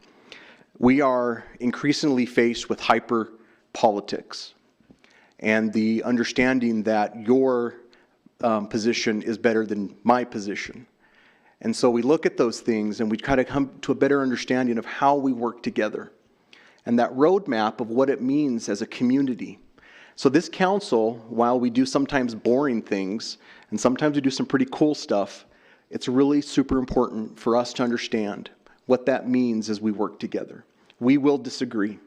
We are increasingly faced with hyper politics, and the understanding that your position is better than my position. And so we look at those things and we kind of come to a better understanding of how we work together, and that roadmap of what it means as a community. So this council, while we do sometimes boring things, and sometimes we do some pretty cool stuff, it's really super important for us to understand what that means as we work together. We will disagree.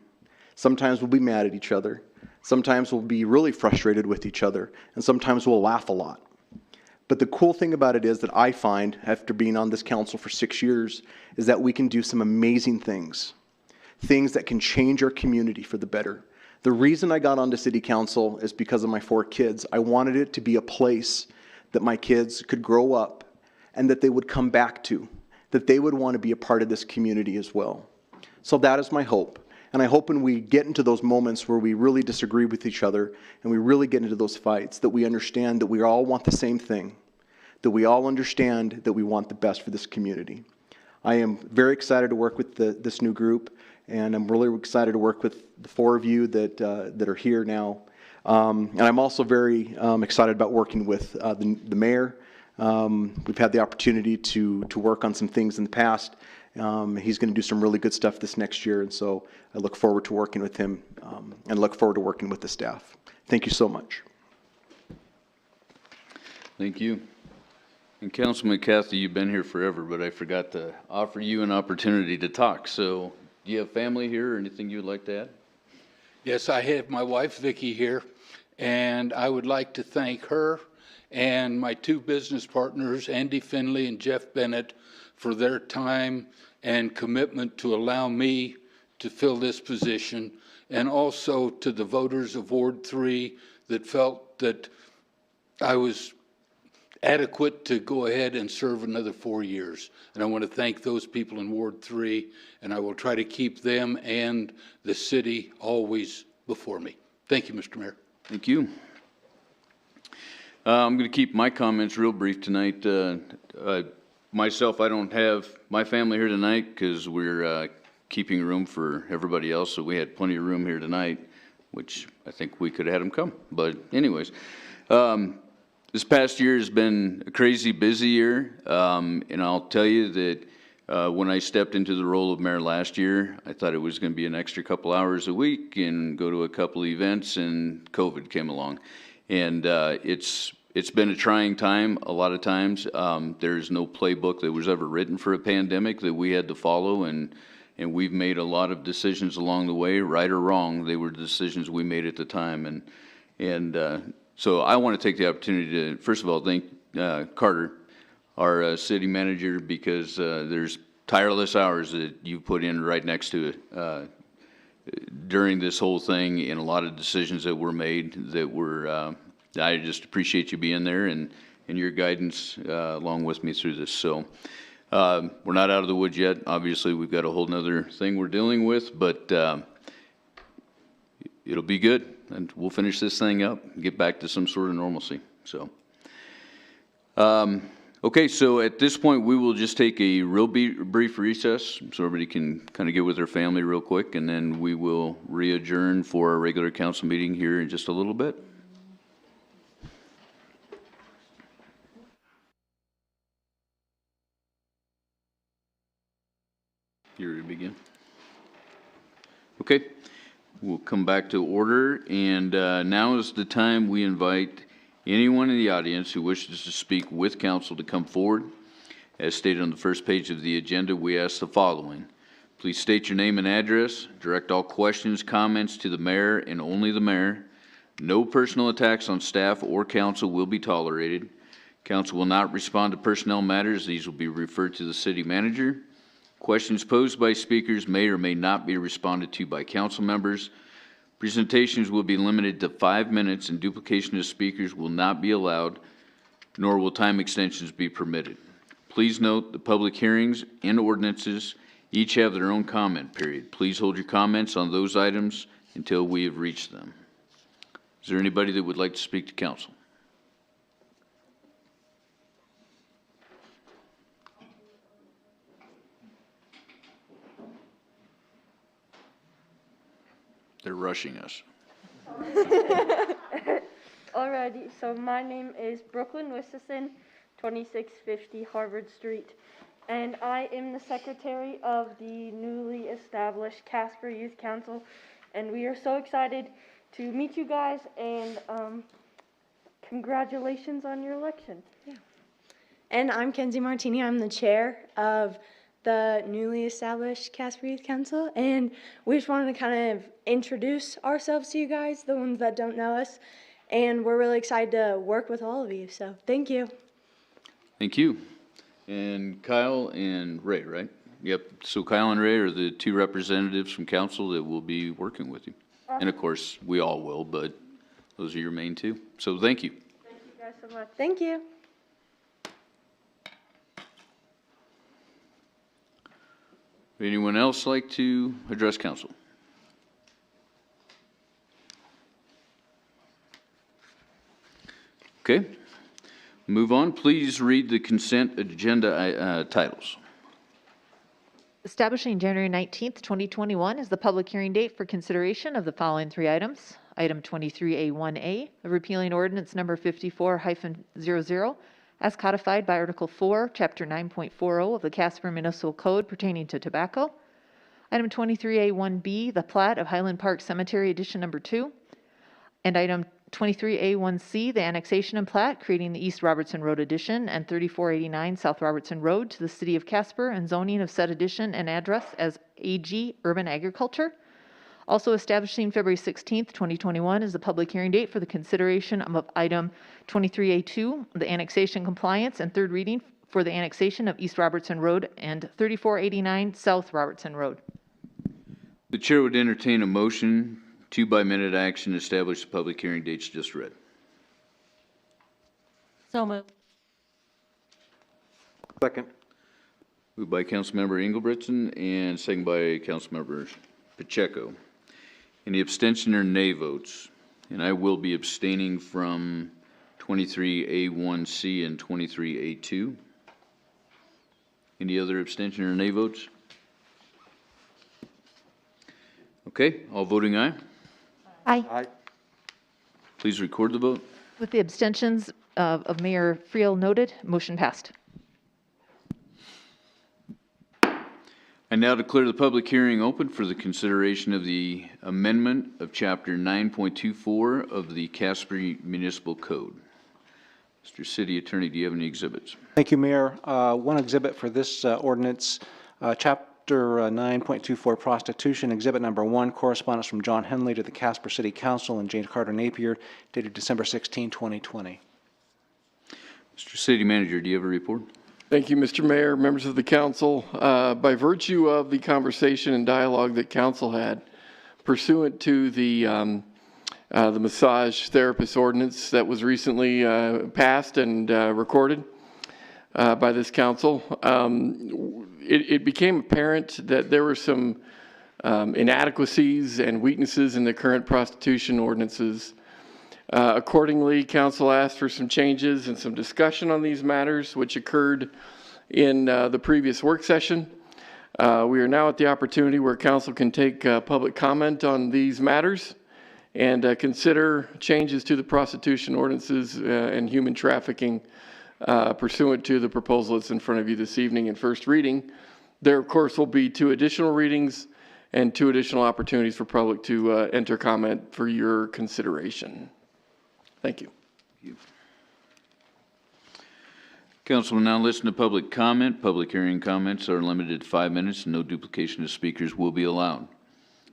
Sometimes we'll be mad at each other. Sometimes we'll be really frustrated with each other. And sometimes we'll laugh a lot. But the cool thing about it is that I find, after being on this council for 6 years, is that we can do some amazing things. Things that can change our community for the better. The reason I got onto city council is because of my 4 kids. I wanted it to be a place that my kids could grow up and that they would come back to, that they would want to be a part of this community as well. So that is my hope. And I hope when we get into those moments where we really disagree with each other and we really get into those fights, that we understand that we all want the same thing, that we all understand that we want the best for this community. I am very excited to work with this new group. And I'm really excited to work with the 4 of you that are here now. And I'm also very excited about working with the mayor. We've had the opportunity to work on some things in the past. He's going to do some really good stuff this next year. And so I look forward to working with him and look forward to working with the staff. Thank you so much. Thank you. And Councilman Cathy, you've been here forever, but I forgot to offer you an opportunity to talk. So. Do you have family here or anything you would like to add? Yes, I have my wife Vicki here, and I would like to thank her and my 2 business partners, Andy Finley and Jeff Bennett, for their time and commitment to allow me to fill this position, and also to the voters of Ward 3 that felt that I was adequate to go ahead and serve another 4 years. And I want to thank those people in Ward 3, and I will try to keep them and the city always before me. Thank you, Mr. Mayor. Thank you. I'm going to keep my comments real brief tonight. Myself, I don't have my family here tonight because we're keeping room for everybody else, so we had plenty of room here tonight, which I think we could have had them come. But anyways, this past year has been a crazy busy year, and I'll tell you that when I stepped into the role of mayor last year, I thought it was going to be an extra couple hours a week and go to a couple of events, and COVID came along. And it's been a trying time a lot of times. There's no playbook that was ever written for a pandemic that we had to follow, and we've made a lot of decisions along the way, right or wrong. They were decisions we made at the time, so I want to take the opportunity to, first of all, thank Carter, our city manager, because there's tireless hours that you put in right next to it during this whole thing, and a lot of decisions that were made that were, I just appreciate you being there and your guidance along with me through this. So we're not out of the woods yet. Obviously, we've got a whole nother thing we're dealing with, but it'll be good. And we'll finish this thing up and get back to some sort of normalcy. So, okay, so at this point, we will just take a real brief recess so everybody can kind of get with their family real quick, and then we will re-adjourn for our regular council meeting here in just a little bit. Okay, we'll come back to order, and now is the time we invite anyone in the audience who wishes to speak with council to come forward. As stated on the first page of the agenda, we ask the following. Please state your name and address, direct all questions, comments to the mayor and only the mayor. No personal attacks on staff or council will be tolerated. Council will not respond to personnel matters. These will be referred to the city manager. Questions posed by speakers may or may not be responded to by council members. Presentations will be limited to 5 minutes, and duplication of speakers will not be allowed, nor will time extensions be permitted. Please note the public hearings and ordinances each have their own comment period. Please hold your comments on those items until we have reached them. Is there anybody that would like to speak to council? They're rushing us. Alrighty, so my name is Brooklyn Wistison, 2650 Harvard Street, and I am the secretary of the newly established Casper Youth Council, and we are so excited to meet you guys, and congratulations on your election. Yeah. And I'm Kenzie Martini. I'm the chair of the newly established Casper Youth Council, and we just wanted to kind of introduce ourselves to you guys, the ones that don't know us, and we're really excited to work with all of you, so thank you. Thank you. And Kyle and Ray, right? Yep. So Kyle and Ray are the two representatives from council that will be working with you. And of course, we all will, but those are your main two. So thank you. Thank you guys so much. Thank you. Would anyone else like to address council? Okay. Move on. Please read the consent agenda titles. Establishing January 19th, 2021 is the public hearing date for consideration of the following 3 items. Item 23A1A, repealing ordinance number 54-00, as codified by Article 4, Chapter 9.40 of the Casper Municipal Code pertaining to tobacco. Item 23A1B, the plat of Highland Park Cemetery Edition Number 2. And item 23A1C, the annexation and plat creating the East Robertson Road Addition and 3489 South Robertson Road to the City of Casper and zoning of said addition and address as AG Urban Agriculture. Also establishing February 16th, 2021 is the public hearing date for the consideration of item 23A2, the annexation compliance and third reading for the annexation of East Robertson Road and 3489 South Robertson Road. The chair would entertain a motion to by minute action establish the public hearing dates just read. So moved. Second. Moved by Councilmember Engelbrechtson and second by Councilmember Pacheco. Any abstention or nay votes? And I will be abstaining from 23A1C and 23A2. Any other abstention or nay votes? Okay, all voting aye. Aye. Aye. Please record the vote. With the abstentions of Mayor Friel noted, motion passed. I now declare the public hearing open for the consideration of the amendment of Chapter 9.24 of the Casper Municipal Code. Mr. City Attorney, do you have any exhibits? Thank you, Mayor. One exhibit for this ordinance, Chapter 9.24 Prostitution, Exhibit Number 1, correspondence from John Henley to the Casper City Council and James Carter Napier, dated December 16, 2020. Mr. City Manager, do you have a report? Thank you, Mr. Mayor, members of the council. By virtue of the conversation and dialogue that council had, pursuant to the massage therapist ordinance that was recently passed and recorded by this council, it became apparent that there were some inadequacies and weaknesses in the current prostitution ordinances. Accordingly, council asked for some changes and some discussion on these matters, which occurred in the previous work session. We are now at the opportunity where council can take public comment on these matters and consider changes to the prostitution ordinances and human trafficking pursuant to the proposal that's in front of you this evening in first reading. There, of course, will be 2 additional readings, and 2 additional opportunities for public to enter comment for your consideration. Thank you. Council will now listen to public comment. Public hearing comments are limited to 5 minutes, and no duplication of speakers will be allowed.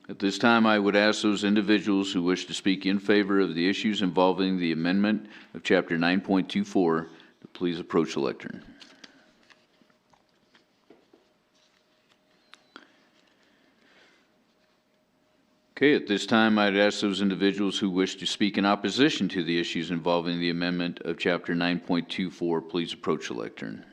At this time, I would ask those individuals who wish to speak in favor of the issues involving the amendment of Chapter 9.24 to please approach the lectern. Okay, at this time, I'd ask those individuals who wish to speak in opposition to the issues involving the amendment of Chapter 9.24, please approach the lectern.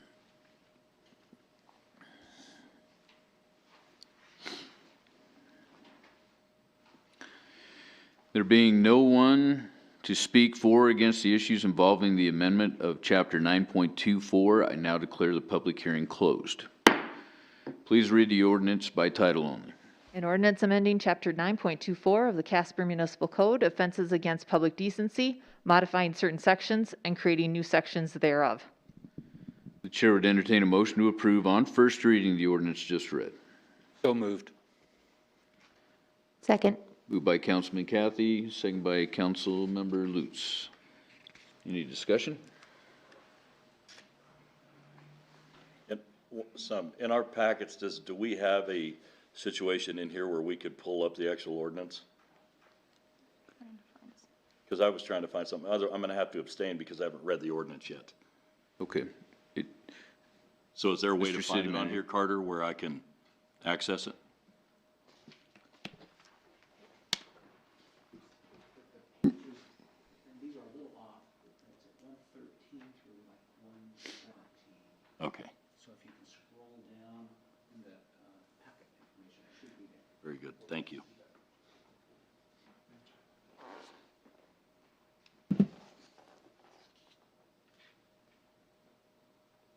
There being no one to speak for or against the issues involving the amendment of Chapter 9.24, I now declare the public hearing closed. Please read the ordinance by title only. An ordinance amending Chapter 9.24 of the Casper Municipal Code, offenses against public decency, modifying certain sections, and creating new sections thereof. The chair would entertain a motion to approve on first reading the ordinance just read. So moved. Second. Moved by Councilman Cathy, second by Councilmember Lutz. Any discussion? In our packets, do we have a situation in here where we could pull up the actual ordinance? Because I was trying to find something other. I'm going to have to abstain because I haven't read the ordinance yet. Okay. So is there a way Mr. to find City it on Manager. here, Carter, where I can access it? Okay. So if you can scroll down in the packet information, it should be there. Very good. Thank you.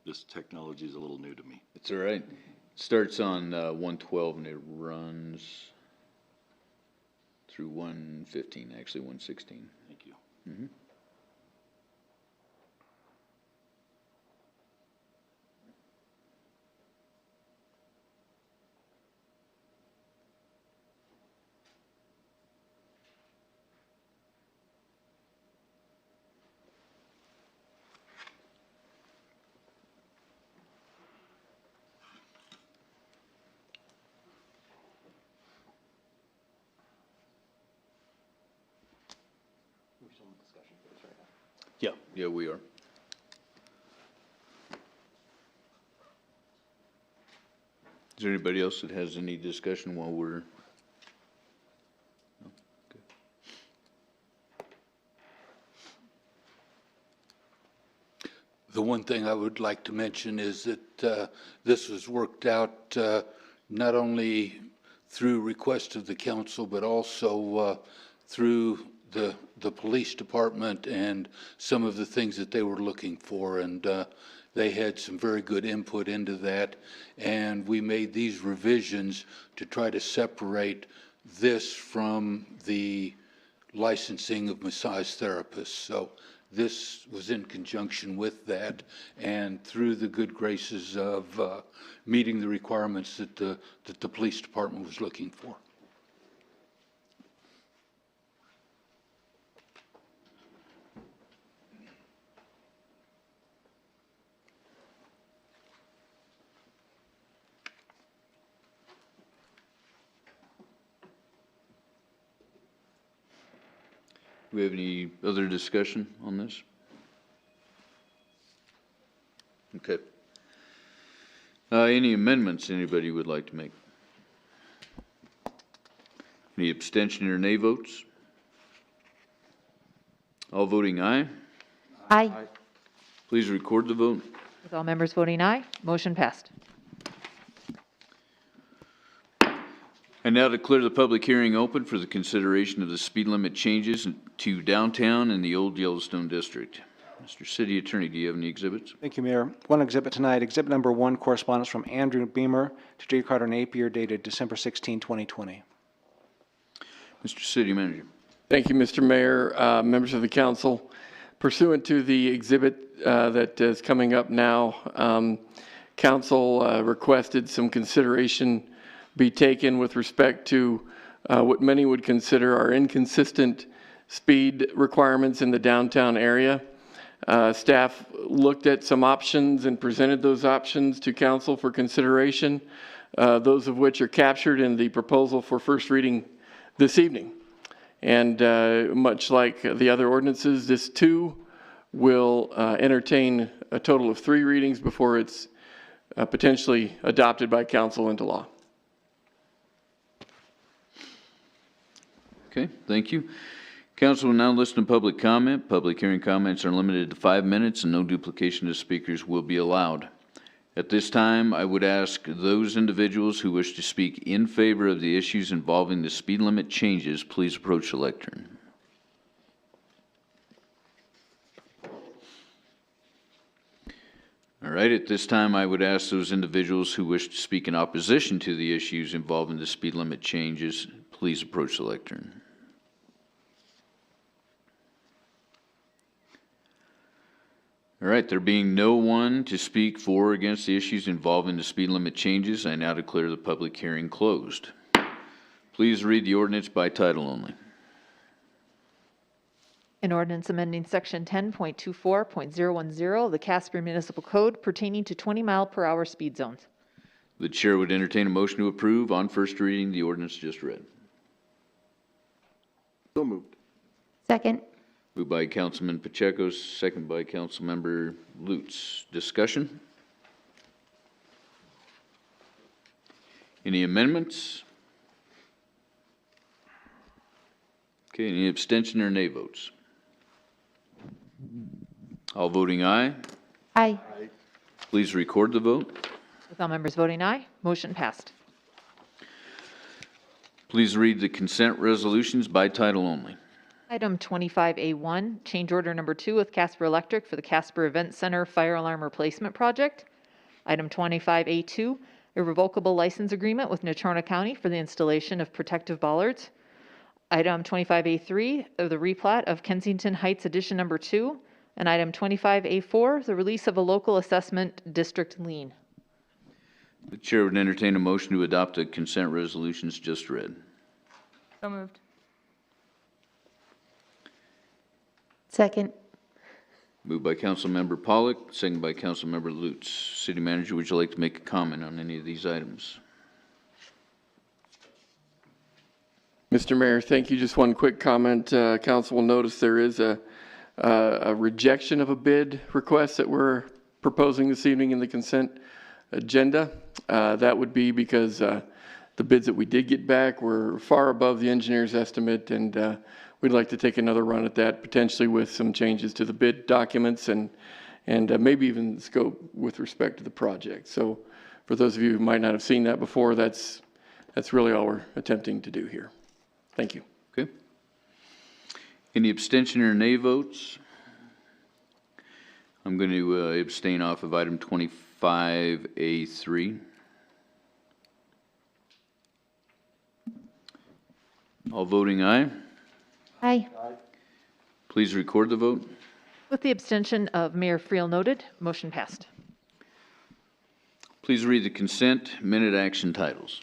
This technology is a little new to me. It's all right. It starts on 112 and it runs through 115, actually 116. Thank you. Mm-hmm. Yeah. Yeah, we are. Is there anybody else that has any discussion while we're? No? Okay. The one thing I would like to mention is that this was worked out not only through request of the council, but also through the police department and some of the things that they were looking for. And they had some very good input into that. And we made these revisions to try to separate this from the licensing of massage therapists. So this was in conjunction with that, and through the good graces of meeting the requirements that the police department was looking for. Do we have any other discussion on this? Okay. Any amendments anybody would like to make? Any abstention or nay votes? All voting aye. Aye. Please record the vote. With all members voting aye, motion passed. I now declare the public hearing open for the consideration of the speed limit changes to downtown and the Old Yellowstone District. Mr. City Attorney, do you have any exhibits? Thank you, Mayor. One exhibit tonight, exhibit number 1, correspondence from Andrew Beamer to J. Carter Napier dated December 16, 2020. Mr. City Manager. Thank you, Mr. Mayor, members of the council. Pursuant to the exhibit that is coming up now, council requested some consideration be taken with respect to what many would consider are inconsistent speed requirements in the downtown area. Staff looked at some options and presented those options to council for consideration, those of which are captured in the proposal for first reading this evening. And much like the other ordinances, this too will entertain a total of 3 readings before it's potentially adopted by council into law. Okay, thank you. Council will now listen to public comment. Public hearing comments are limited to 5 minutes and no duplication of speakers will be allowed. At this time, I would ask those individuals who wish to speak in favor of the issues involving the speed limit changes, please approach the lectern. All right, at this time, I would ask those individuals who wish to speak in opposition to the issues involving the speed limit changes, please approach the lectern. All right, there being no one to speak for or against the issues involving the speed limit changes, I now declare the public hearing closed. Please read the ordinance by title only. An ordinance amending section 10.24.010 of the Casper Municipal Code pertaining to 20-mile-per-hour speed zones. The chair would entertain a motion to approve on first reading the ordinance just read. So moved. Second. Moved by Councilman Pacheco, second by Councilmember Lutz. Discussion? Any amendments? Okay, any abstention or nay votes? All voting aye. Aye. Please record the vote. With all members voting aye, motion passed. Please read the consent resolutions by title only. Item 25A1, change order number 2 with Casper Electric for the Casper Event Center Fire Alarm Replacement Project. Item 25A2, a revocable license agreement with Natrona County for the installation of protective bollards. Item 25A3, the replat of Kensington Heights Addition Number 2. And item 25A4, the release of a local assessment district lien. The chair would entertain a motion to adopt the consent resolutions just read. So moved. Second. Moved by Councilmember Pollock, second by Councilmember Lutz. City Manager, would you like to make a comment on any of these items? Mr. Mayor, thank you. Just one quick comment. Council will notice there is a rejection of a bid request that we're proposing this evening in the consent agenda. That would be because the bids that we did get back were far above the engineer's estimate, and we'd like to take another run at that, potentially with some changes to the bid documents and maybe even scope with respect to the project. So for those of you who might not have seen that before, that's really all we're attempting to do here. Thank you. Okay. Any abstention or nay votes? I'm going to abstain off of item 25A3. All voting aye. Aye. Please record the vote. With the abstention of Mayor Friel noted, motion passed. Please read the consent minute action titles.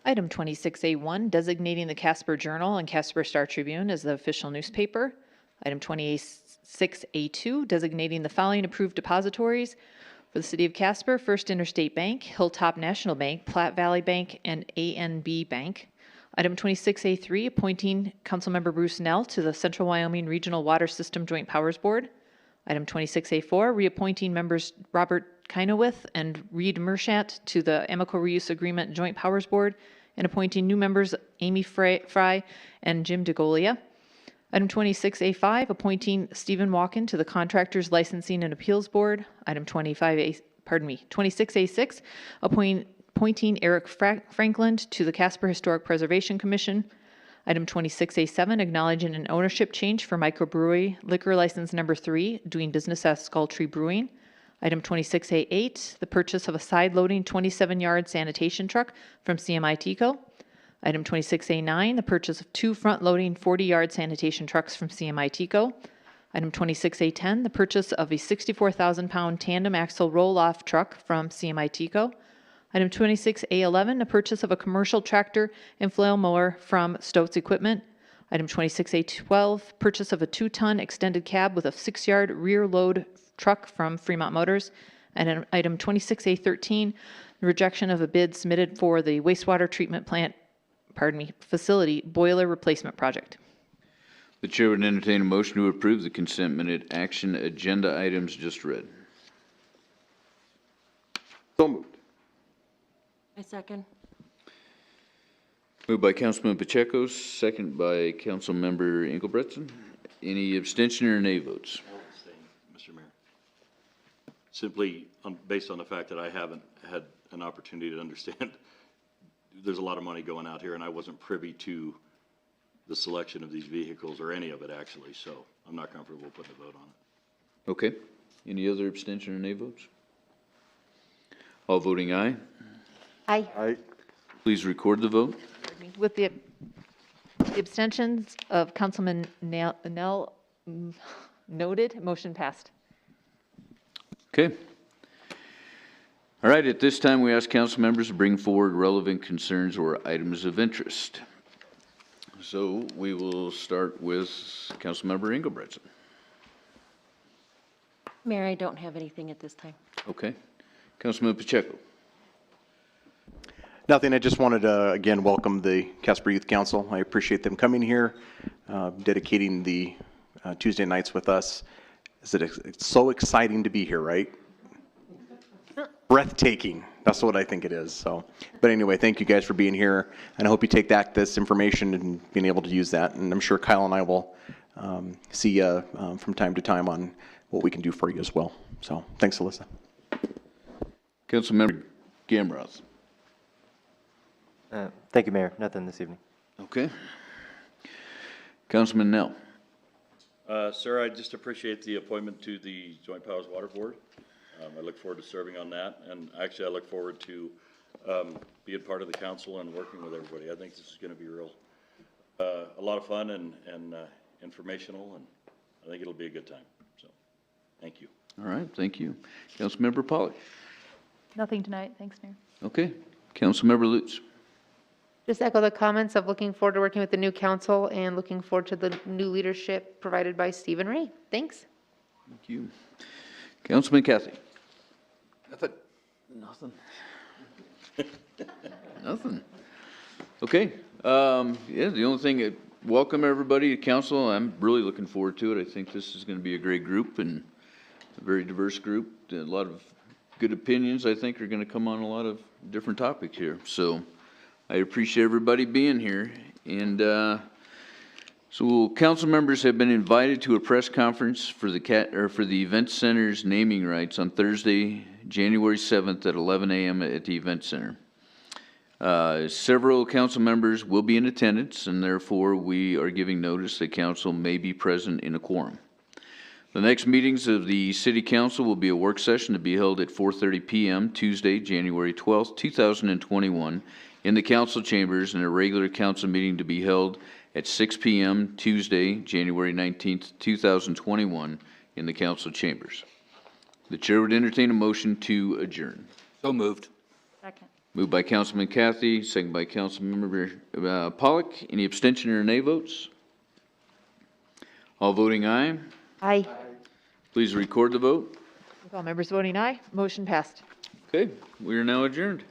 Item 26A1, designating the Casper Journal and Casper Star Tribune as the official newspaper. Item 26A2, designating the following approved depositories for the City of Casper: First Interstate Bank, Hilltop National Bank, Platte Valley Bank, and ANB Bank. Item 26A3, appointing Councilmember Bruce Nell to the Central Wyoming Regional Water System Joint Powers Board. Item 26A4, reappointing members Robert Kynowith and Reed Mershant to the Amicable Reuse Agreement Joint Powers Board, and appointing new members Amy Fry and Jim DeGolia. Item 26A5, appointing Stephen Walken to the Contractors Licensing and Appeals Board. Item 26A6, appointing Eric Franklin to the Casper Historic Preservation Commission. Item 26A7, acknowledging an ownership change for microbrewery liquor license number 3, doing business as Skull Tree Brewing. Item 26A8, the purchase of a side-loading 27-yard sanitation truck from CMI Tico. Item 26A9, the purchase of 2 front-loading 40-yard sanitation trucks from CMI Tico. Item 26A10, the purchase of a 64,000-pound tandem axle roll-off truck from CMI Tico. Item 26A11, a purchase of a commercial tractor and flail mower from Stokes Equipment. Item 26A12, purchase of a 2-ton extended cab with a 6-yard rear load truck from Fremont Motors. And item 26A13, the rejection of a bid submitted for the wastewater treatment plant, facility boiler replacement project. The chair would entertain a motion to approve the consent minute action agenda items just read. So moved. I second. Moved by Councilman Pacheco, second by Councilmember Engelbrechtsen. Any abstention or nay votes? I'll abstain, Mr. Mayor. Simply based on the fact that I haven't had an opportunity to understand there's a lot of money going out here, and I wasn't privy to the selection of these vehicles or any of it, actually, so I'm not comfortable putting a vote on it. Okay. Any other abstention or nay votes? All voting aye. Aye. Aye. Please record the vote. With the abstentions of Councilman Nell noted, motion passed. Okay. All right, at this time, we ask council members to bring forward relevant concerns or items of interest. So we will start with Councilmember Engelbrechtsen. Mayor, I don't have anything at this time. Okay. Councilman Pacheco. Nothing, I just wanted to, again, welcome the Casper Youth Council. I appreciate them coming here, dedicating the Tuesday nights with us. It's so exciting to be here, right? Breathtaking, that's what I think it is, so. But anyway, thank you guys for being here, and I hope you take back this information and being able to use that, and I'm sure Kyle and I will see you from time to time on what we can do for you as well. So, thanks, Alyssa. Councilmember Gamroth. Thank you, Mayor. Nothing this evening. Okay. Councilman Nell. Sir, I just appreciate the appointment to the Joint Powers Water Board. I look forward to serving on that, and actually I look forward to being part of the council and working with everybody. I think this is going to be a lot of fun and informational, and I think it'll be a good time. So, thank you. All right, thank you. Councilmember Pollock. Nothing tonight. Thanks, Mayor. Okay. Councilmember Lutz. Just echo the comments of looking forward to working with the new council and looking forward to the new leadership provided by Stephen Ray. Thanks. Thank you. Councilman Cathy. Nothing. Nothing. Okay. Yeah, the only thing, welcome everybody to council. I'm really looking forward to it. I think this is going to be a great group and a very diverse group. A lot of good opinions, I think, are going to come on a lot of different topics here. So I appreciate everybody being here. And so council members have been invited to a press conference for the event center's naming rights on Thursday, January 7th at 11 a.m. at the event center. Several council members will be in attendance, and therefore we are giving notice that council may be present in a quorum. The next meetings of the City Council will be a work session to be held at 4:30 p.m. Tuesday, January 12th, 2021 in the council chambers, and a regular council meeting to be held at 6 p.m. Tuesday, January 19th, 2021 in the council chambers. The chair would entertain a motion to adjourn. So moved. Second. Moved by Councilman Cathy, second by Councilmember Pollock. Any abstention or nay votes? All voting aye. Aye. Please record the vote. With all members voting aye, motion passed. Okay, we are now adjourned.